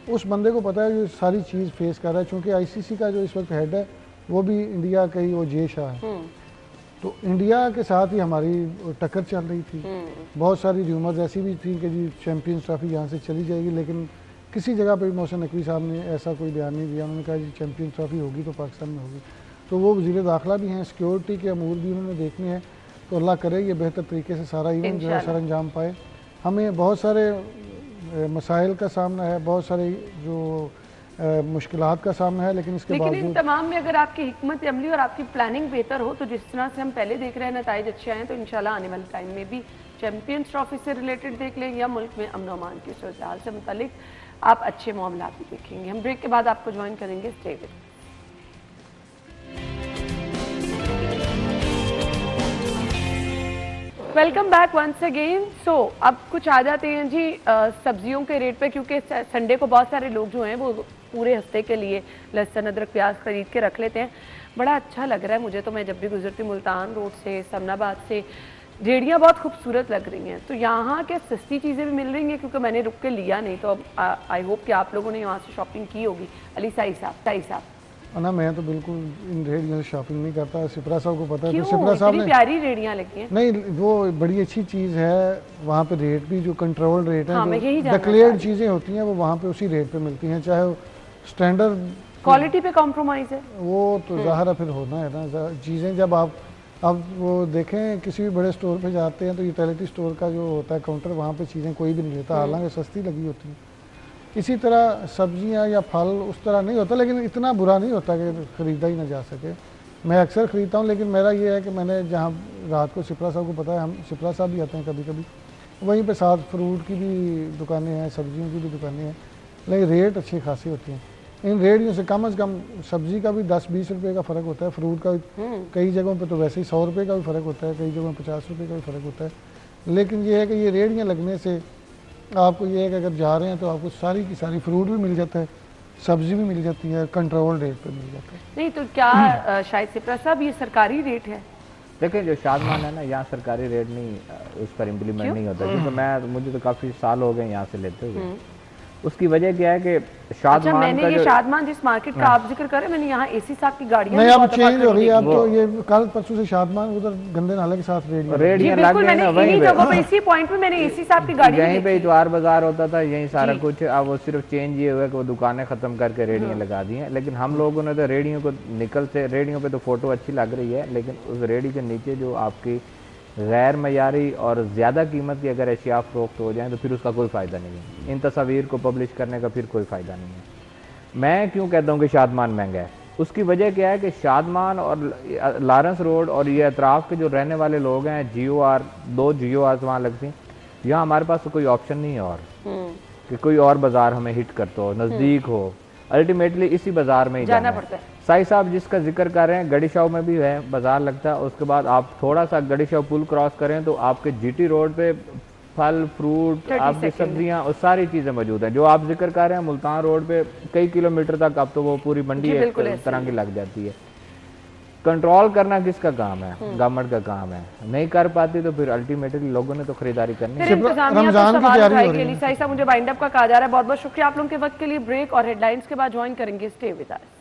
उस बंदे को पता है ये सारी चीज़ फेस कर रहा है। चूँकि ICC का जो इस वक्त हेड है वो भी इंडिया का ही वो जे शाह है, तो इंडिया के साथ ही हमारी टक्कर चल रही थी। बहुत सारी र्यूमर्स ऐसी भी थी कि जी चैम्पियंस ट्रॉफ़ी यहाँ से चली जाएगी, लेकिन किसी जगह पर मोहसिन नकवी साहब ने ऐसा कोई बयान नहीं दिया। उन्होंने कहा जी चैम्पियंस ट्रॉफ़ी होगी तो पाकिस्तान में होगी। तो वो वज़ीर दाखिला भी हैं, सिक्योरिटी के अमूर भी उन्होंने देखने हैं, तो अल्लाह करे ये बेहतर तरीके से सारा इवेंट जो है सर अंजाम पाए। हमें बहुत सारे मसाइल का सामना है, बहुत सारे जो मुश्किलात का सामना है, लेकिन इसके बावजूद इन तमाम में अगर आपकी हिकमत अमली और आपकी प्लानिंग बेहतर हो तो जिस तरह से हम पहले देख रहे हैं नताइज अच्छे आए, तो इंशाल्लाह आने वाले टाइम में भी चैम्पियंस ट्रॉफी से रिलेटेड देख लें या मुल्क में अमन अमान की सूरत हाल से मुतालिक आप अच्छे मामला भी देखेंगे। हम ब्रेक के बाद आपको ज्वाइन करेंगे। Stay with welcome back once again. So अब कुछ आ जाते हैं जी सब्जियों के रेट पे, क्योंकि संडे को बहुत सारे लोग जो हैं वो पूरे हफ्ते के लिए लहसुन अदरक प्याज खरीद के रख लेते हैं। बड़ा अच्छा लग रहा है मुझे तो, मैं जब भी गुजरती मुल्तान रोड से, समनाबाद से, रेडियाँ बहुत खूबसूरत लग रही हैं। तो यहाँ के सस्ती चीज़ें भी मिल रही हैं, क्योंकि मैंने रुक के लिया नहीं, तो आई होप कि आप लोगों ने यहाँ से शॉपिंग की होगी। अली साई साहब ना, मैं तो बिल्कुल इन रेडियों से शॉपिंग नहीं करता। सिपरा साहब को पता है, तो सिपरा साहब ने प्यारी रेडियाँ लगी हैं। नहीं, वो बड़ी अच्छी चीज़ है, वहाँ पे रेट भी जो कंट्रोल्ड रेट है, हाँ, डिक्लेयर्ड चीज़ें होती हैं वो वहाँ पे उसी रेट पे मिलती हैं, चाहे वो स्टैंडर्ड क्वालिटी पे कॉम्प्रोमाइज़ है, वो तो ज़ाहिर फिर होना है ना। चीज़ें जब आप अब वो देखें किसी भी बड़े स्टोर पे जाते हैं तो यूटिलिटी स्टोर का जो होता है काउंटर, वहाँ पे चीज़ें कोई भी नहीं लेता, हालांकि सस्ती लगी होती है। इसी तरह सब्जियां या फल उस तरह नहीं होता, लेकिन इतना बुरा नहीं होता कि ख़रीदा ही ना जा सके। मैं अक्सर ख़रीदता हूँ, लेकिन मेरा ये है कि मैंने जहाँ रात को सिपरा साहब को पता है, हम सिपरा साहब भी आते हैं कभी कभी, वहीं पे साथ फ्रूट की भी दुकानें हैं, सब्जियों की भी दुकानें हैं, लेकिन रेट अच्छी खासी होती हैं। इन रेडियों से कम सब्ज़ी का भी 10-20 रुपये का फ़र्क होता है, फ्रूट का कई जगहों पे तो वैसे ही 100 रुपये का भी फ़र्क होता है, कई जगहों 50 रुपये का भी फ़र्क होता है। लेकिन ये है कि ये रेडियाँ लगने से आपको ये है कि अगर जा रहे हैं तो आपको सारी की सारी फ्रूट भी मिल जाता है, सब्जी भी मिल जाती है, कंट्रोल रेट पे मिल जाता है। नहीं तो क्या शायद सिप्रा साहब ये सरकारी रेट है? देखिए जो शादमान है ना, यहाँ सरकारी रेट नहीं उस पर इम्प्लीमेंट नहीं होता, क्योंकि मुझे तो काफ़ी साल हो गए यहाँ से लेते हुए। उसकी वजह क्या है कि शादमान अच्छा, मैंने का ये जो शादमान जिस मार्केट का आप जिक्र कर रहे हैं, मैंने यहाँ एसी साहब की गाड़ियाँ नहीं, भी अब बहुत दफा चेंज हो खड़ी गई, अब देखी तो है। ये कल परसों से शादमान उधर गंदे नाले के साथ रेडियो जी रेडियाँ लग बिल्कुल, गए मैंने ना वहीं इन्हीं पे। जगहों पे इसी पॉइंट पे मैंने एसी साहब की गाड़ी यहीं पे इतवार बाजार होता था, यहीं सारा जी। कुछ। अब वो सिर्फ चेंज ये हुआ कि वो दुकानें खत्म करके रेडियाँ लगा दी हैं। लेकिन हम लोगों ने तो रेडियो को निकलते, रेडियो पे तो फोटो अच्छी लग रही है, लेकिन उस रेडियो के नीचे जो आपकी गैर मयारी और ज़्यादा कीमत की अगर अशिया फरोख्त हो जाए तो फिर उसका कोई फ़ायदा नहीं है। इन तस्वीर को पब्लिश करने का फिर कोई फ़ायदा नहीं है। मैं क्यों कहता हूँ कि शादमान महंगा है, उसकी वजह क्या है कि शादमान और लॉरेंस रोड और ये अतराफ़ के जो रहने वाले लोग हैं, GOR 2 GOR वहाँ लगती हैं, यहाँ हमारे पास तो कोई ऑप्शन नहीं है और कि कोई और बाज़ार हमें हिट करता हो, नज़दीक हो। अल्टीमेटली इसी बाज़ार में ही जाना पड़ता है। साई साहब जिसका जिक्र कर रहे हैं, गड़ी शाव में भी है बाज़ार लगता है। उसके बाद आप थोड़ा सा गड़ी शाव पुल क्रॉस करें तो आपके GT रोड पे फल फ्रूट, आपकी सब्जियां और सारी चीज़ें मौजूद हैं। जो आप जिक्र कर रहे हैं मुल्तान रोड पे कई किलोमीटर तक अब तो वो पूरी मंडी एक तरह की लग जाती है। कंट्रोल करना किसका काम है? गवर्नमेंट का काम है। नहीं कर पाती तो फिर अल्टीमेटली लोगों ने तो खरीदारी करनी है। रमजान की तैयारी हो रही है। साई साहब मुझे वाइंड अप का कहा जा रहा है। बहुत बहुत शुक्रिया आप लोगों के वक्त के लिए। ब्रेक और हेडलाइंस के बाद ज्वाइन करेंगे। Stay with us.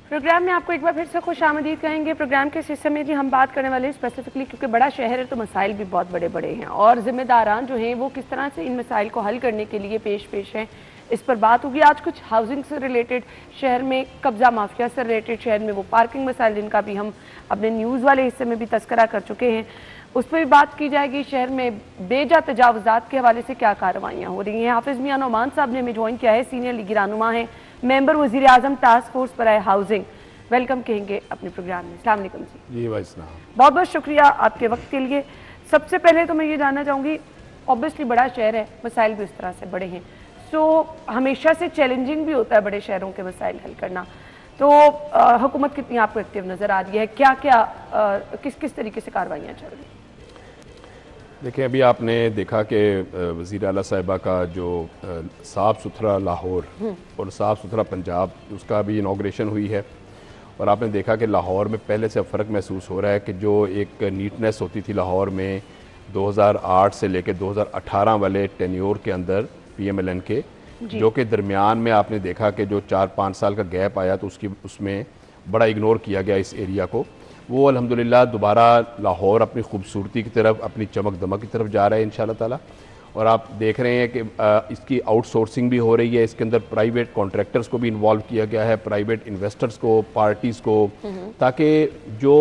प्रोग्राम में आपको एक बार फिर से खुशामदीद कहेंगे। प्रोग्राम के इस हिस्से में जी हम बात करने वाले हैं स्पेसिफिकली, क्योंकि बड़ा शहर है तो मसाइल भी बहुत बड़े बड़े हैं और जिम्मेदारान जो हैं वो किस तरह से इन मसाइल को हल करने के लिए पेश हैं, इस पर बात होगी। आज कुछ हाउसिंग से रिलेटेड, शहर में कब्जा माफिया से रिलेटेड, शहर में वो पार्किंग मसाइल जिनका भी हम अपने न्यूज़ वाले हिस्से में भी तस्करा कर चुके हैं, उस पर भी बात की जाएगी। शहर में बेजा तजावुजात के हवाले से क्या कार्रवाइयाँ हो रही हैं। हाफिज़ मियां नोमान साहब ने हमें ज्वाइन किया है, सीनियर लीगी रहनुमा हैं, मेंबर वज़ीर आज़म टास्क फोर्स पर आए हाउसिंग। वेलकम कहेंगे अपने प्रोग्राम में। अस्सलाम वालेकुम जी। भाई बहुत बहुत शुक्रिया आपके वक्त के लिए। सबसे पहले तो मैं ये जानना चाहूँगी, ऑब्वियसली बड़ा शहर है, मसाइल भी उस तरह से बड़े हैं, सो हमेशा से चैलेंजिंग भी होता है बड़े शहरों के मसाइल हल करना। तो हुकूमत कितनी आपको एक्टिव नज़र आ रही है? क्या क्या किस किस तरीके से कार्रवाइयाँ चल रही हैं? देखिए, अभी आपने देखा कि वज़ीर आला साहिबा का जो साफ़ सुथरा लाहौर और साफ़ सुथरा पंजाब, उसका भी इनाग्रेशन हुई है। और आपने देखा कि लाहौर में पहले से फ़र्क महसूस हो रहा है कि जो एक नीटनेस होती थी लाहौर में 2008 से लेकर 2018 वाले टेन्योर के अंदर PMLN के, जो कि दरमियान में आपने देखा कि जो 4-5 साल का गैप आया तो उसमें बड़ा इग्नोर किया गया इस एरिया को। वो अल्हम्दुलिल्लाह दोबारा लाहौर अपनी खूबसूरती की तरफ, अपनी चमक दमक की तरफ जा रहा है इंशाअल्लाह ताला। और आप देख रहे हैं कि इसकी आउटसोर्सिंग भी हो रही है। इसके अंदर प्राइवेट कॉन्ट्रैक्टर्स को भी इन्वॉल्व किया गया है, प्राइवेट इन्वेस्टर्स को, पार्टीज़ को, ताकि जो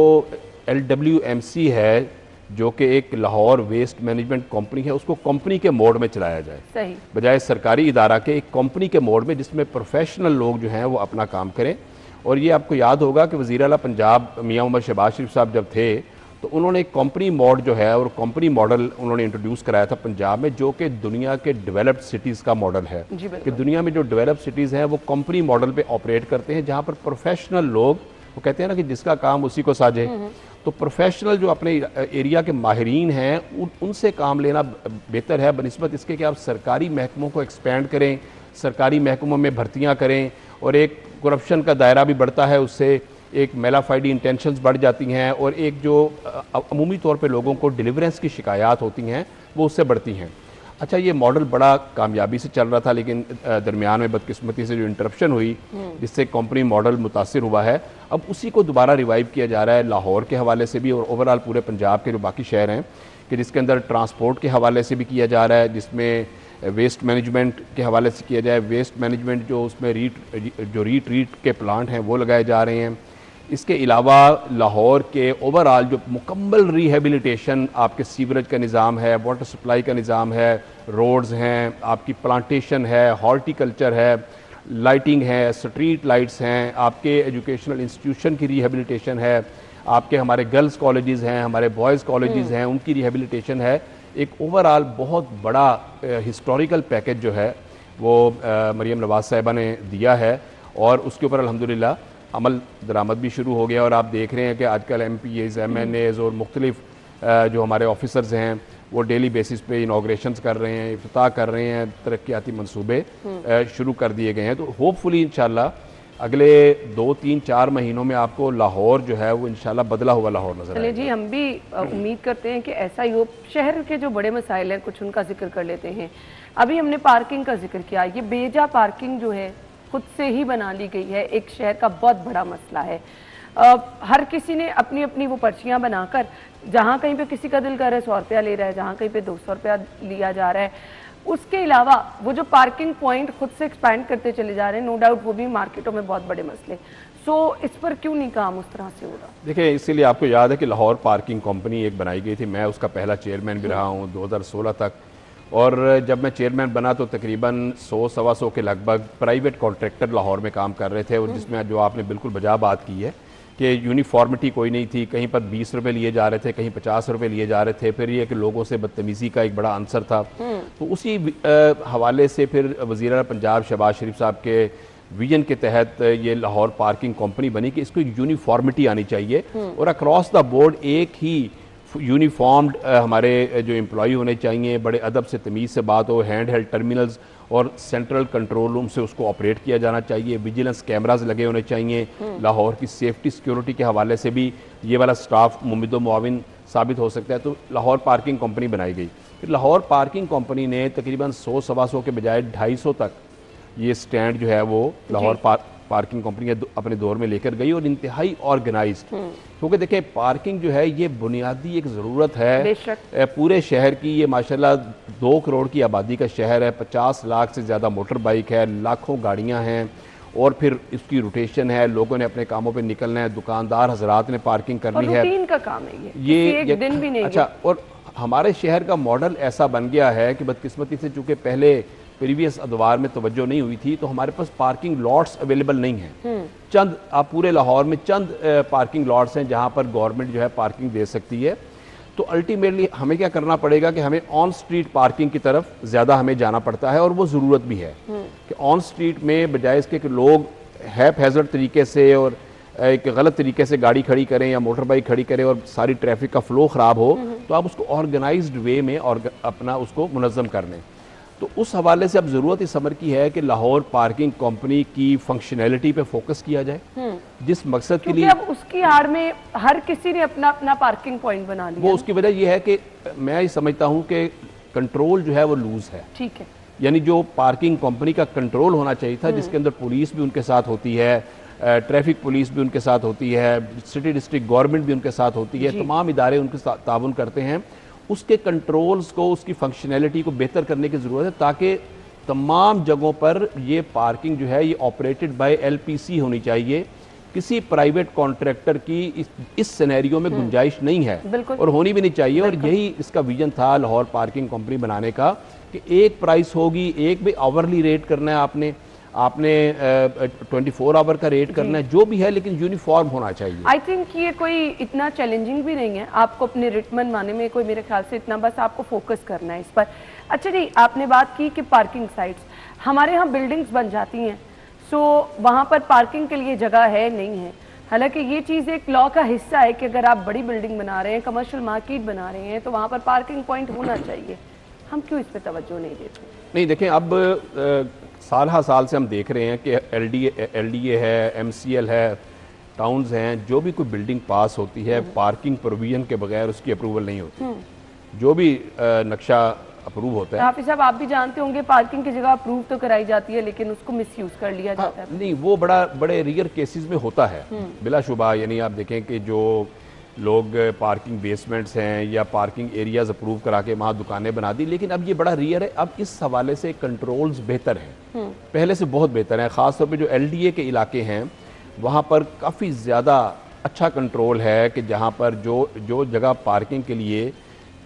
LWMC है जो कि एक लाहौर वेस्ट मैनेजमेंट कंपनी है, उसको कंपनी के मोड में चलाया जाए, सही, बजाय सरकारी इदारा के, एक कंपनी के मोड में जिसमें प्रोफेशनल लोग जो हैं वो अपना काम करें। और ये आपको याद होगा कि वज़ीर आला पंजाब मियां मोहम्मद शहबाज शरीफ साहब जब थे तो उन्होंने एक कंपनी मोड जो है और कंपनी मॉडल उन्होंने इंट्रोड्यूस कराया था पंजाब में, जो कि दुनिया के डेवलप्ड सिटीज़ का मॉडल है कि दुनिया में जो डेवलप्ड सिटीज़ हैं वो कंपनी मॉडल पे ऑपरेट करते हैं, जहाँ पर प्रोफेशनल लोग, वो कहते हैं ना कि जिसका काम उसी को साझे, तो प्रोफेशनल जो अपने एरिया के माहिरीन हैं उनसे काम लेना बेहतर है बनिस्बत इसके कि आप सरकारी महकमों को एक्सपेंड करें, सरकारी महकमों में भर्तियाँ करें और एक करप्शन का दायरा भी बढ़ता है, उससे एक मेलाफाइडी इंटेंशंस बढ़ जाती हैं और एक जो अमूमी तौर पे लोगों को डिलीवरेंस की शिकायत होती हैं वो उससे बढ़ती हैं। अच्छा, ये मॉडल बड़ा कामयाबी से चल रहा था, लेकिन दरमियान में बदकिस्मती से जो इंटरप्शन हुई जिससे कंपनी मॉडल मुतासिर हुआ है, अब उसी को दोबारा रिवाइव किया जा रहा है लाहौर के हवाले से भी और ओवरऑल पूरे पंजाब के जो बाकी शहर हैं, कि जिसके अंदर ट्रांसपोर्ट के हवाले से भी किया जा रहा है, जिसमें वेस्ट मैनेजमेंट के हवाले से किया जाए। वेस्ट मैनेजमेंट जो उसमें रीट्रीट के प्लांट हैं वो लगाए जा रहे हैं। इसके अलावा लाहौर के ओवरऑल जो मुकम्मल रिहेबिलिटेशन, आपके सीवरेज का निज़ाम है, वाटर सप्लाई का निज़ाम है, रोड्स हैं, आपकी प्लांटेशन है, हॉर्टिकल्चर है, लाइटिंग है, स्ट्रीट लाइट्स हैं, आपके एजुकेशनल इंस्टीट्यूशन की रिहेबिलिटेशन है, आपके हमारे गर्ल्स कॉलेजेस हैं, हमारे बॉयज़ कॉलेजेस हैं, उनकी रिहेबिलिटेशन है। एक ओवरऑल बहुत बड़ा हिस्टोरिकल पैकेज जो है वो मरीम नवाज़ साहिबा ने दिया है और उसके ऊपर अल्हम्दुलिल्लाह अमल दरामद भी शुरू हो गया और आप देख रहे हैं कि आजकल MPAs, MNAs और मुख्तलिफ जो हमारे ऑफिसर्स हैं वो डेली बेसिस पे इनाग्रेशंस कर रहे हैं, इफ्तिताह कर रहे हैं, तरक्याती मंसूबे शुरू कर दिए गए हैं। तो होपफुली इंशाल्लाह अगले 2-3-4 महीनों में आपको लाहौर जो है वो इंशाल्लाह बदला हुआ लाहौर नजर चलिए जी, हम भी उम्मीद करते हैं कि ऐसा ही हो। शहर के जो बड़े मसाइल हैं कुछ उनका जिक्र कर लेते हैं। अभी हमने पार्किंग का जिक्र किया, ये बेजा पार्किंग जो है खुद से ही बना ली गई है, एक शहर का बहुत बड़ा मसला है। हर किसी ने अपनी अपनी वो पर्चियां बनाकर जहाँ कहीं पे किसी का दिल कर रहा है 100 रुपया ले रहा है, जहाँ कहीं पे 200 रुपया लिया जा रहा है। उसके अलावा वो जो पार्किंग पॉइंट खुद से एक्सपैंड करते चले जा रहे हैं, नो डाउट वो भी मार्केटों में बहुत बड़े मसले। सो इस पर क्यों नहीं काम उस तरह से हो रहा? देखिए, इसीलिए आपको याद है कि लाहौर पार्किंग कंपनी एक बनाई गई थी, मैं उसका पहला चेयरमैन भी रहा हूँ 2016 तक। और जब मैं चेयरमैन बना तो तकरीबन 100-125 के लगभग प्राइवेट कॉन्ट्रैक्टर लाहौर में काम कर रहे थे। और जिसमें जो आपने बिल्कुल बजा बात की है कि यूनिफॉर्मिटी कोई नहीं थी, कहीं पर 20 रुपये लिए जा रहे थे, कहीं 50 रुपये लिए जा रहे थे। फिर ये कि लोगों से बदतमीज़ी का एक बड़ा आंसर था। तो उसी हवाले से फिर वज़ीर आला पंजाब शहबाज शरीफ साहब के विजन के तहत ये लाहौर पार्किंग कंपनी बनी कि इसको यूनिफॉर्मिटी आनी चाहिए और अक्रॉस द बोर्ड एक ही यूनिफॉर्म्ड हमारे जो एम्प्लॉई होने चाहिए, बड़े अदब से तमीज़ से बात हो, हैंड हेल्ड टर्मिनल्स और सेंट्रल कंट्रोल रूम से उसको ऑपरेट किया जाना चाहिए, विजिलेंस कैमराज लगे होने चाहिए। लाहौर की सेफ्टी सिक्योरिटी के हवाले से भी ये वाला स्टाफ मुमिद व मुआविन साबित हो सकता है। तो लाहौर पार्किंग कंपनी बनाई गई। फिर लाहौर पार्किंग कंपनी ने तकरीबन 100-125 के बजाय 250 तक ये स्टैंड जो है वो लाहौर पार्किंग कंपनी अपने दौर में लेकर गई और इंतहाई ऑर्गेनाइज्ड। क्योंकि देखिए, पार्किंग जो है ये बुनियादी एक ज़रूरत है पूरे शहर की। ये माशाल्लाह 2 करोड़ की आबादी का शहर है, 50 लाख से ज़्यादा मोटर बाइक है, लाखों गाड़ियाँ हैं और फिर इसकी रोटेशन है, लोगों ने अपने कामों पे निकलना है, दुकानदार हजरात ने पार्किंग करनी है, रूटीन का काम है ये एक दिन भी नहीं। अच्छा, और हमारे शहर का मॉडल ऐसा बन गया है कि बदकिस्मती से चूँकि पहले प्रीवियस अदवार में तवज्जो नहीं हुई थी, तो हमारे पास पार्किंग लॉट्स अवेलेबल नहीं हैं। चंद, आप पूरे लाहौर में चंद पार्किंग लॉट्स हैं जहां पर गवर्नमेंट जो है पार्किंग दे सकती है। तो अल्टीमेटली हमें क्या करना पड़ेगा कि हमें ऑन स्ट्रीट पार्किंग की तरफ ज़्यादा हमें जाना पड़ता है और वो ज़रूरत भी है कि ऑन स्ट्रीट में बजाय इसके कि लोग हैप हैज़र्ड तरीके से और एक गलत तरीके से गाड़ी खड़ी करें या मोटर बाइक खड़ी करें और सारी ट्रैफिक का फ्लो ख़राब हो, तो आप उसको ऑर्गेनाइज्ड वे में और अपना उसको मुनज़्ज़म कर लें। तो उस हवाले से अब ज़रूरत इस समर की है कि लाहौर पार्किंग कंपनी की फंक्शनैलिटी पे फोकस किया जाए, जिस मकसद के लिए अब उसकी आड़ में हर किसी ने अपना अपना पार्किंग पॉइंट बना लिया। वो उसकी वजह यह है कि मैं ये समझता हूँ कि कंट्रोल जो है वो लूज है। ठीक है, यानी जो पार्किंग कंपनी का कंट्रोल होना चाहिए था, जिसके अंदर पुलिस भी उनके साथ होती है, ट्रैफिक पुलिस भी उनके साथ होती है, सिटी डिस्ट्रिक्ट गवर्नमेंट भी उनके साथ होती है, तमाम इदारे उनके साथ ताउन करते हैं, उसके कंट्रोल्स को, उसकी फंक्शनैलिटी को बेहतर करने की ज़रूरत है ताकि तमाम जगहों पर ये पार्किंग जो है ये ऑपरेटेड बाय LPC होनी चाहिए। किसी प्राइवेट कॉन्ट्रैक्टर की इस सिनेरियो में गुंजाइश नहीं है और होनी भी नहीं चाहिए। और यही इसका विजन था लाहौर पार्किंग कंपनी बनाने का कि एक प्राइस होगी, एक भी आवरली रेट करना है आपने 24 आवर का रेट करना है, जो भी है, लेकिन यूनिफॉर्म होना चाहिए। आई थिंक ये कोई इतना चैलेंजिंग भी नहीं है आपको अपने रिट मनवाने में, कोई मेरे ख्याल से इतना, बस आपको फोकस करना है इस पर। अच्छा जी, आपने बात की कि पार्किंग साइट्स, हमारे यहाँ बिल्डिंग्स बन जाती हैं, सो वहाँ पर पार्किंग के लिए जगह है नहीं है। हालांकि ये चीज़ एक लॉ का हिस्सा है कि अगर आप बड़ी बिल्डिंग बना रहे हैं, कमर्शियल मार्केट बना रहे हैं, तो वहाँ पर पार्किंग पॉइंट होना चाहिए। हम क्यों इस पर तवज्जो नहीं देते? नहीं, देखें, अब साल हर साल से हम देख रहे हैं कि LDA है, MCL है, टाउन्स हैं, जो भी कोई बिल्डिंग पास होती है पार्किंग प्रोविजन के बगैर उसकी अप्रूवल नहीं होती। जो भी नक्शा अप्रूव होता है, हाफिज साहब आप भी जानते होंगे, पार्किंग की जगह अप्रूव तो कराई जाती है लेकिन उसको मिसयूज कर लिया जाता है। नहीं, वो बड़े रेयर केसेस में होता है बिलाशुबा। यानी आप देखें कि जो लोग पार्किंग बेसमेंट्स हैं या पार्किंग एरियाज अप्रूव करा के वहाँ दुकानें बना दी, लेकिन अब ये बड़ा रेयर है। अब इस हवाले से कंट्रोल्स बेहतर हैं, पहले से बहुत बेहतर हैं। ख़ासतौर पे जो LDA के इलाके हैं वहाँ पर काफ़ी ज़्यादा अच्छा कंट्रोल है कि जहाँ पर जो जगह पार्किंग के लिए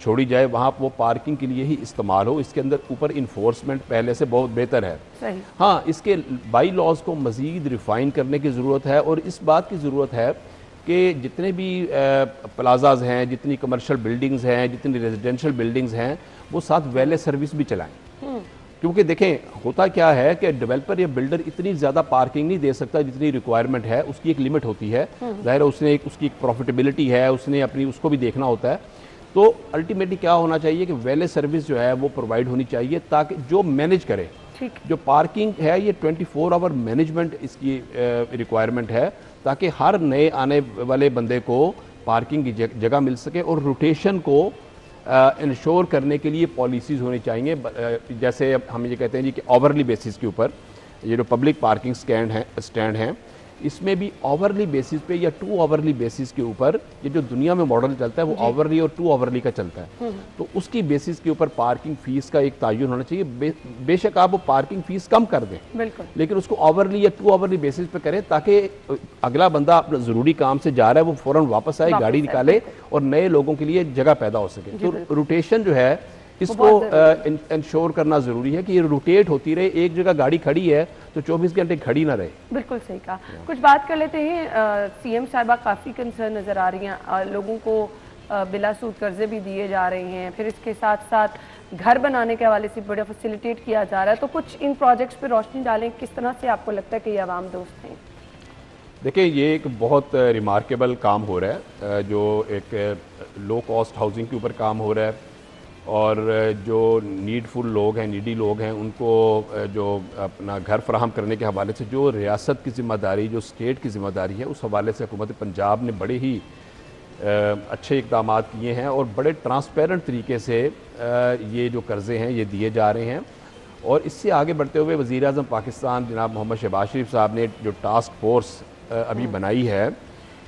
छोड़ी जाए वहाँ वो पार्किंग के लिए ही इस्तेमाल हो। इसके अंदर ऊपर इन्फोर्समेंट पहले से बहुत बेहतर है। सही। हाँ, इसके बाई लॉज को मज़ीद रिफ़ाइन करने की ज़रूरत है और इस बात की ज़रूरत है कि जितने भी प्लाजाज हैं, जितनी कमर्शियल बिल्डिंग्स हैं, जितनी रेजिडेंशियल बिल्डिंग्स हैं, वो साथ वैले सर्विस भी चलाएं। क्योंकि देखें होता क्या है कि डेवलपर या बिल्डर इतनी ज़्यादा पार्किंग नहीं दे सकता जितनी रिक्वायरमेंट है, उसकी एक लिमिट होती है। ज़ाहिर है उसने उसकी एक प्रॉफिटेबिलिटी है, उसने अपनी उसको भी देखना होता है। तो अल्टीमेटली क्या होना चाहिए कि वैले सर्विस जो है वो प्रोवाइड होनी चाहिए, ताकि जो मैनेज करे, जो पार्किंग है ये 24 आवर मैनेजमेंट इसकी रिक्वायरमेंट है, ताकि हर नए आने वाले बंदे को पार्किंग की जगह मिल सके और रोटेशन को इंश्योर करने के लिए पॉलिसीज़ होनी चाहिए। जैसे हम ये कहते हैं जी कि ओवरली बेसिस के ऊपर ये जो पब्लिक पार्किंग स्टैंड हैं इसमें भी ओवरली बेसिस पे या 2 आवरली बेसिस के ऊपर, ये जो दुनिया में मॉडल चलता है वो ओवरली और 2 आवरली का चलता है, तो उसकी बेसिस के ऊपर पार्किंग फीस का एक तयन होना चाहिए। बेशक आप वो पार्किंग फीस कम कर दें, बिल्कुल, लेकिन उसको ओवरली या 2 आवरली बेसिस पे करें, ताकि अगला बंदा अपना ज़रूरी काम से जा रहा है वो फ़ौरन वापस आए, गाड़ी निकाले और नए लोगों के लिए जगह पैदा हो सके। तो रोटेशन जो है इसको इंश्योर करना ज़रूरी है कि ये रोटेट होती रहे, एक जगह गाड़ी खड़ी है तो 24 घंटे खड़ी ना रहे। बिल्कुल सही कहा। कुछ बात कर लेते हैं, सीएम साहिबा काफ़ी कंसर्न नज़र आ रही हैं, लोगों को बिला सूद कर्जे भी दिए जा रहे हैं, फिर इसके साथ साथ घर बनाने के हवाले से बड़ा फैसिलिटेट किया जा रहा है, तो कुछ इन प्रोजेक्ट्स पे रोशनी डालें, किस तरह से आपको लगता है कि ये आवाम दोस्त हैं? देखिए ये एक बहुत रिमार्केबल काम हो रहा है, जो एक लो कॉस्ट हाउसिंग के ऊपर काम हो रहा है, और जो नीडफुल लोग हैं, नीडी लोग हैं, उनको जो अपना घर फराहम करने के हवाले से जो रियासत की ज़िम्मेदारी, जो स्टेट की ज़िम्मेदारी है, उस हवाले से हुकूमत पंजाब ने बड़े ही अच्छे इक़दाम किए हैं और बड़े ट्रांसपेरेंट तरीके से ये जो कर्ज़े हैं ये दिए जा रहे हैं। और इससे आगे बढ़ते हुए वज़ीर आज़म पाकिस्तान जनाब मोहम्मद शहबाज शरीफ साहब ने जो टास्क फोर्स अभी बनाई है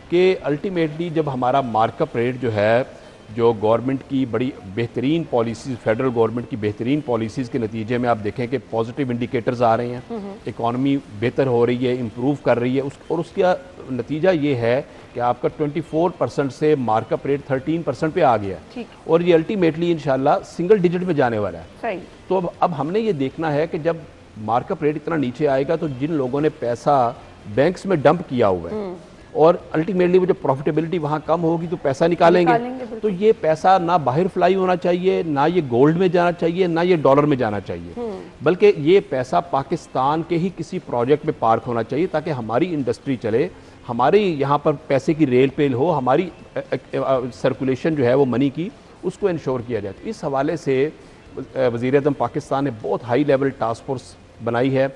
कि अल्टीमेटली जब हमारा मार्कअप रेट जो है, जो गवर्नमेंट की बड़ी बेहतरीन पॉलिसीज़, फेडरल गवर्नमेंट की बेहतरीन पॉलिसीज़ के नतीजे में आप देखें कि पॉजिटिव इंडिकेटर्स आ रहे हैं, इकॉनमी बेहतर हो रही है, इम्प्रूव कर रही है, और उसका नतीजा ये है कि आपका 24% से मार्कअप रेट 13% पे आ गया है, और ये अल्टीमेटली इंशाल्लाह सिंगल डिजिट में जाने वाला है। सही। तो अब हमने ये देखना है कि जब मार्कअप रेट इतना नीचे आएगा तो जिन लोगों ने पैसा बैंक्स में डंप किया हुआ है और अल्टीमेटली वो जो प्रॉफिटेबिलिटी वहाँ कम होगी तो पैसा निकालेंगे, तो ये पैसा ना बाहर फ्लाई होना चाहिए, ना ये गोल्ड में जाना चाहिए, ना ये डॉलर में जाना चाहिए, बल्कि ये पैसा पाकिस्तान के ही किसी प्रोजेक्ट में पार्क होना चाहिए, ताकि हमारी इंडस्ट्री चले, हमारी यहाँ पर पैसे की रेल पेल हो, हमारी सर्कुलेशन जो है वो मनी की उसको इंश्योर किया जाए। तो इस हवाले से वज़ीर आज़म पाकिस्तान ने बहुत हाई लेवल टास्क फोर्स बनाई है,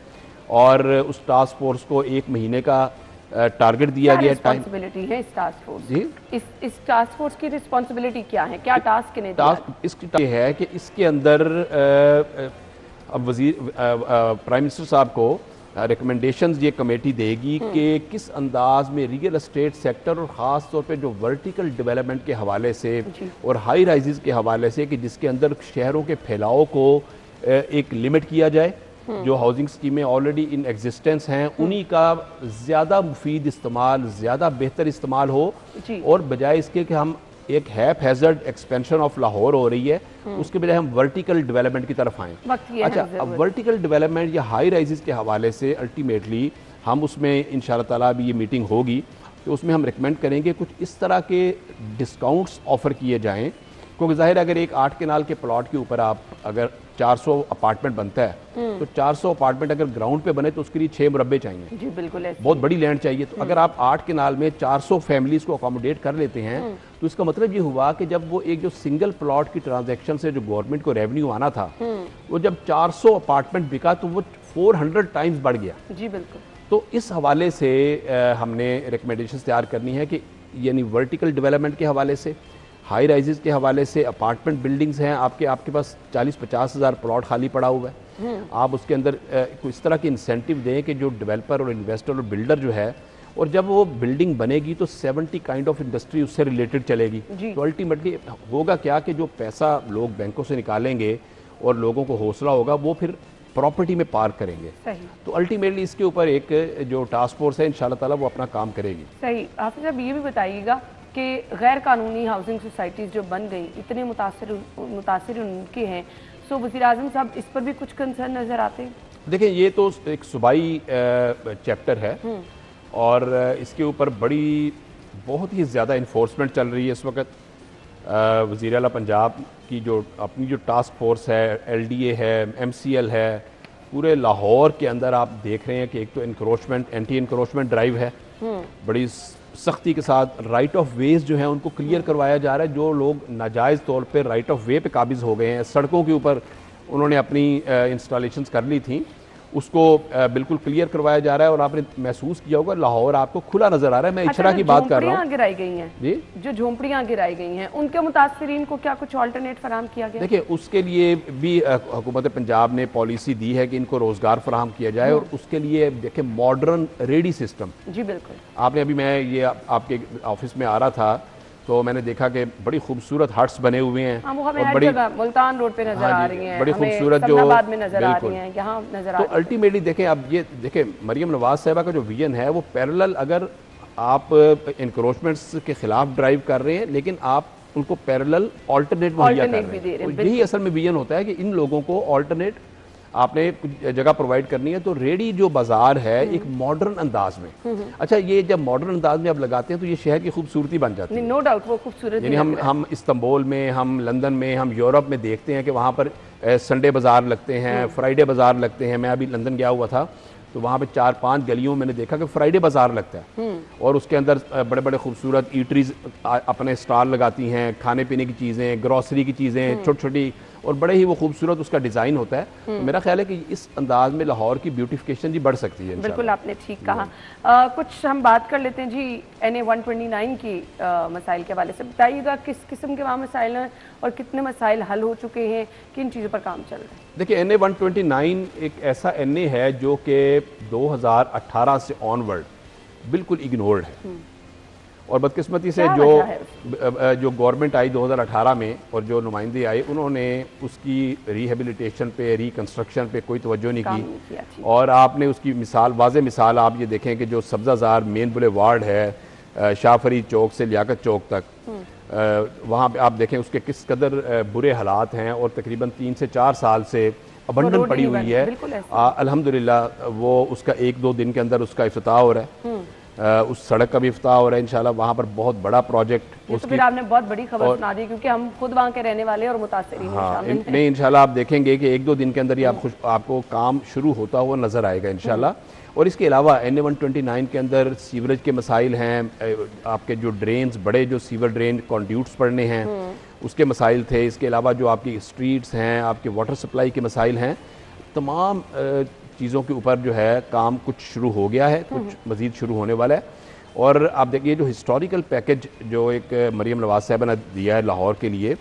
और उस टास्क फोर्स को 1 महीने का टारगेट दिया गया। रिस्पांसिबिलिटी है इस टास्क फोर्स जी, इस टास्क फोर्स की रिस्पांसिबिलिटी क्या है, क्या टास्क इन्हें दिया? टास्क इसकी है कि इसके अंदर अब प्राइम मिनिस्टर साहब को रिकमेंडेशंस ये कमेटी देगी कि किस अंदाज में रियल एस्टेट सेक्टर और ख़ास तौर पे जो वर्टिकल डेवलपमेंट के हवाले से और हाई राइजेस के हवाले से, कि जिसके अंदर शहरों के फैलाव को एक लिमिट किया जाए, जो हाउसिंग स्कीमें ऑलरेडी इन एग्जिस्टेंस हैं उन्हीं का ज़्यादा मुफीद इस्तेमाल, ज़्यादा बेहतर इस्तेमाल हो, और बजाय इसके कि हम एक हैज़र्ड एक्सपेंशन ऑफ लाहौर हो रही है, उसके बजाय हम वर्टिकल डेवलपमेंट की तरफ आएँ। अच्छा, अब वर्टिकल डेवलपमेंट या हाई राइजेस के हवाले से अल्टीमेटली हम उसमें इंशाअल्लाह ताला अभी ये मीटिंग होगी, तो उसमें हम रिकमेंड करेंगे कुछ इस तरह के डिस्काउंट्स ऑफ़र किए जाएँ, क्योंकि ज़ाहिर अगर एक 8 कनाल के प्लॉट के ऊपर आप अगर 400 अपार्टमेंट बनता है तो 400 अपार्टमेंट अगर ग्राउंड पे बने तो उसके लिए 6 मुरब्बे चाहिए जी, बिल्कुल बहुत बड़ी लैंड चाहिए। तो अगर आप 8 कनाल में 400 फैमिलीज को अकोमोडेट कर लेते हैं तो इसका मतलब ये हुआ कि जब वो एक जो सिंगल प्लॉट की ट्रांजैक्शन से जो गवर्नमेंट को रेवेन्यू आना था वो जब 400 अपार्टमेंट बिका तो वो 400 टाइम्स बढ़ गया जी, बिल्कुल। तो इस हवाले से हमने रिकमेंडेशन तैयार करनी है कि यानी वर्टिकल डेवलपमेंट के हवाले से, हाई राइजेस के हवाले से, अपार्टमेंट बिल्डिंग्स हैं आपके पास 40-50 हज़ार प्लॉट खाली पड़ा हुआ है, आप उसके अंदर इस तरह की इंसेंटिव दें कि जो डेवलपर और इन्वेस्टर और बिल्डर जो है, और जब वो बिल्डिंग बनेगी तो 70 काइंड ऑफ इंडस्ट्री उससे रिलेटेड चलेगी, तो अल्टीमेटली होगा क्या कि जो पैसा लोग बैंकों से निकालेंगे और लोगों को हौसला होगा वो फिर प्रॉपर्टी में पार्क करेंगे। सही। तो अल्टीमेटली इसके ऊपर एक जो टास्क फोर्स है इंशाल्लाह ताला वो अपना काम करेगी। सही। आप जब ये भी बताइएगा कि गैर कानूनी हाउसिंग सोसाइटीज़ जो बन गई इतने मुतासिर उनके हैं, सो वज़ीर आज़म साहब इस पर भी कुछ कंसर्न नज़र आते हैं? देखिए ये तो एक सूबाई चैप्टर है और इसके ऊपर बहुत ही ज़्यादा इन्फोर्समेंट चल रही है इस वक्त। वज़ीर आला पंजाब की जो अपनी जो टास्क फोर्स है, LDA है, MCL है, पूरे लाहौर के अंदर आप देख रहे हैं कि एक तो इंक्रोचमेंट, एंटी इंक्रोचमेंट ड्राइव है, बड़ी सख्ती के साथ राइट ऑफ वेज जो है उनको क्लियर करवाया जा रहा है। जो लोग नाजायज़ तौर पे राइट ऑफ वे पे काबिज हो गए हैं, सड़कों के ऊपर उन्होंने अपनी इंस्टॉलेशंस कर ली थी, उसको बिल्कुल क्लियर करवाया जा रहा है। और आपने महसूस किया होगा लाहौर आपको खुला नजर आ रहा है। मैं इचरा की बात कर रहा हूँ। गिराई गई हैं जी, जो झोंपड़ियां गिराई गई हैं उनके मुतासरीन को क्या कुछ ऑल्टरनेट फराहम किया गया? देखिए, उसके लिए भी हुकूमत पंजाब ने पॉलिसी दी है कि इनको रोजगार फराहम किया जाए, और उसके लिए देखिए मॉडर्न रेडी सिस्टम। जी बिल्कुल। आपने अभी, मैं ये आपके ऑफिस में आ रहा था तो मैंने देखा कि बड़ी खूबसूरत हट्स बने हुए हैं, वो हमें हर जगह मुल्तान रोड पे नजर आ रही हैं, बड़ी खूबसूरत जो में नजर आ रही हैं, यहाँ नजर आ रही हैं। तो अल्टीमेटली देखें, अब ये देखें मरियम नवाज साहिबा का जो विजन है वो पैरेलल, अगर आप इंक्रोचमेंट्स के खिलाफ ड्राइव कर रहे हैं लेकिन आप उनको पैरेलल ऑल्टरनेट मुहैया कर रहे हैं, तो यही असल में विजन होता है कि इन लोगों को ऑल्टरनेट आपने कुछ जगह प्रोवाइड करनी है। तो रेडी जो बाजार है एक मॉडर्न अंदाज में, अच्छा ये जब मॉडर्न अंदाज में आप लगाते हैं तो ये शहर की खूबसूरती बन जाती है। नो डाउट वो खूबसूरत, यानी हम इस्तांबुल में, हम लंदन में, हम यूरोप में देखते हैं कि वहाँ पर संडे बाजार लगते हैं, फ्राइडे बाजार लगते हैं। मैं अभी लंदन गया हुआ था तो वहाँ पे 4-5 गलियों में मैंने देखा कि फ्राइडे बाजार लगता है, और उसके अंदर बड़े बड़े खूबसूरत ईटरीज अपने स्टॉल लगाती हैं, खाने पीने की चीज़ें, ग्रॉसरी की चीज़ें, छोटी छोटी, और बड़े ही वो खूबसूरत उसका डिज़ाइन होता है। तो मेरा ख्याल है कि इस अंदाज में लाहौर की ब्यूटिफिकेशन जी बढ़ सकती है। बिल्कुल आपने ठीक कहा। कुछ हम बात कर लेते हैं जी NA 129 की मसाइल के हवाले से। बताइएगा किस किस्म के वहाँ मसाइल हैं और कितने मसाइल हल हो चुके हैं, किन चीज़ों पर काम चल रहा है? देखिए, NA 129 एक ऐसा NA है जो कि 2018 से ऑनवर्ड बिल्कुल इग्नोर्ड है, और बदकिस्मती से जो गवर्नमेंट आई 2018 में और जो नुमाइंदे आए उन्होंने उसकी रिहेबिलिटेशन पे, रिकंस्ट्रक्शन पे कोई तवज्जो नहीं की। और आपने उसकी मिसाल, वाज़े मिसाल आप ये देखें कि जो सब्ज़ाज़ार मेन बुलेवार्ड है शाह फरीद चौक से लियाकत चौक तक, वहाँ पे आप देखें उसके किस कदर बुरे हालात हैं, और तकरीबन 3 से 4 साल से अबंडन पड़ी हुई है। अल्हम्दुलिल्लाह वो उसका 1-2 दिन के अंदर उसका इफ्तिताह हो रहा है, उस सड़क का भी इफ्तिताह हो रहा है इंशाल्लाह। वहाँ पर बहुत बड़ा प्रोजेक्ट, तो फिर आपने बहुत बड़ी खबर सुना दी, क्योंकि हम खुद वहाँ के रहने वाले और मुतासिरीन शामिल हैं। नहीं, इंशाल्लाह आप देखेंगे कि 1-2 दिन के अंदर ही आपको काम शुरू होता हुआ नजर आएगा इंशाल्लाह। और इसके अलावा NA 129 के अंदर सीवरेज के मसाइल हैं, आपके जो ड्रेन्स, बड़े जो सीवर ड्रेन कॉन्ड्यूट्स पड़ने हैं उसके मसाइल थे। इसके अलावा जो आपकी स्ट्रीट्स हैं, आपके वाटर सप्लाई के मसाइल हैं, तमाम चीज़ों के ऊपर जो है काम कुछ शुरू हो गया है, कुछ मज़ीद शुरू होने वाला है। और आप देखिए जो हिस्टोरिकल पैकेज जो एक मरियम नवाज साहब ने दिया है लाहौर के लिए,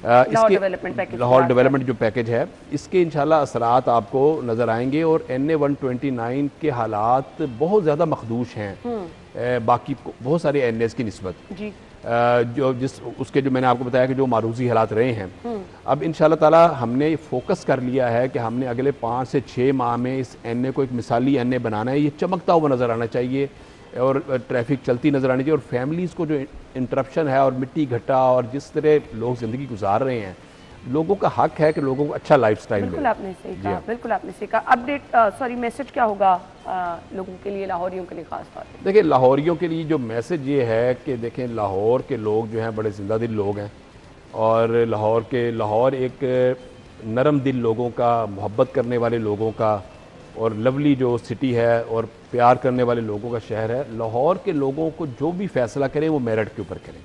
लाहौर डेवलपमेंट जो पैकेज है, इसके इंशाल्लाह असरात आपको नज़र आएंगे। और NA 129 के हालात बहुत ज़्यादा मखदूश हैं बाकी बहुत सारे NAs की निस्बत जी। उसके जो मैंने आपको बताया कि जो मारूजी हालात रहे हैं, अब इंशाल्लाह ताला हमने फोकस कर लिया है कि हमने अगले 5 से 6 माह में इस NA को एक मिसाली NA बनाना है। ये चमकता हुआ नज़र आना चाहिए और ट्रैफिक चलती नज़र आनी चाहिए, और फैमिलीज़ को जो इंटरप्शन है और मिट्टी घटा और जिस तरह लोग ज़िंदगी गुजार रहे हैं, लोगों का हक है कि लोगों को अच्छा लाइफस्टाइल मिले। बिल्कुल आपने सही कहा, बिल्कुल आपने सही कहा। अपडेट सॉरी मैसेज क्या होगा लोगों के लिए, लाहौरियों के लिए खास तौर पे? देखिए, लाहौरियों के लिए जो मैसेज ये है कि देखें लाहौर के लोग जो हैं बड़े जिंदा दिल लोग हैं, और लाहौर एक नरम दिल लोगों का, मोहब्बत करने वाले लोगों का और लवली जो सिटी है और प्यार करने वाले लोगों का शहर है। लाहौर के लोगों को जो भी फैसला करें वो मेरिट के ऊपर करें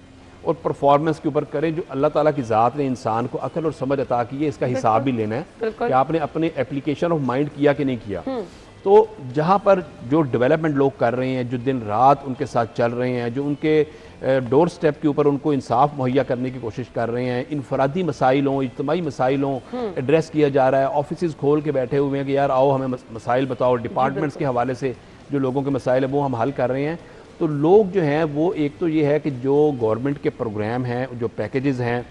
और परफॉर्मेंस के ऊपर करें। जो अल्लाह ताला की ज़ात ने इंसान को अकल और समझ अता की है, इसका हिसाब भी लेना है कि आपने अपने एप्लीकेशन ऑफ माइंड किया कि नहीं किया। तो जहाँ पर जो डेवलपमेंट लोग कर रहे हैं, जो दिन रात उनके साथ चल रहे हैं, जो उनके डोर स्टेप के ऊपर उनको इंसाफ मुहैया करने की कोशिश कर रहे हैं, इनफरादी मसाइलों, इज्तिमाई मसाइलों एड्रेस किया जा रहा है। ऑफिस खोल के बैठे हुए हैं कि यार आओ हमें मसाइल बताओ, डिपार्टमेंट्स के हवाले से जो लोगों के मसाइल है वो हम हल कर रहे हैं। तो लोग जो हैं वो, एक तो ये है कि जो गवर्नमेंट के प्रोग्राम हैं, जो पैकेजेस हैं,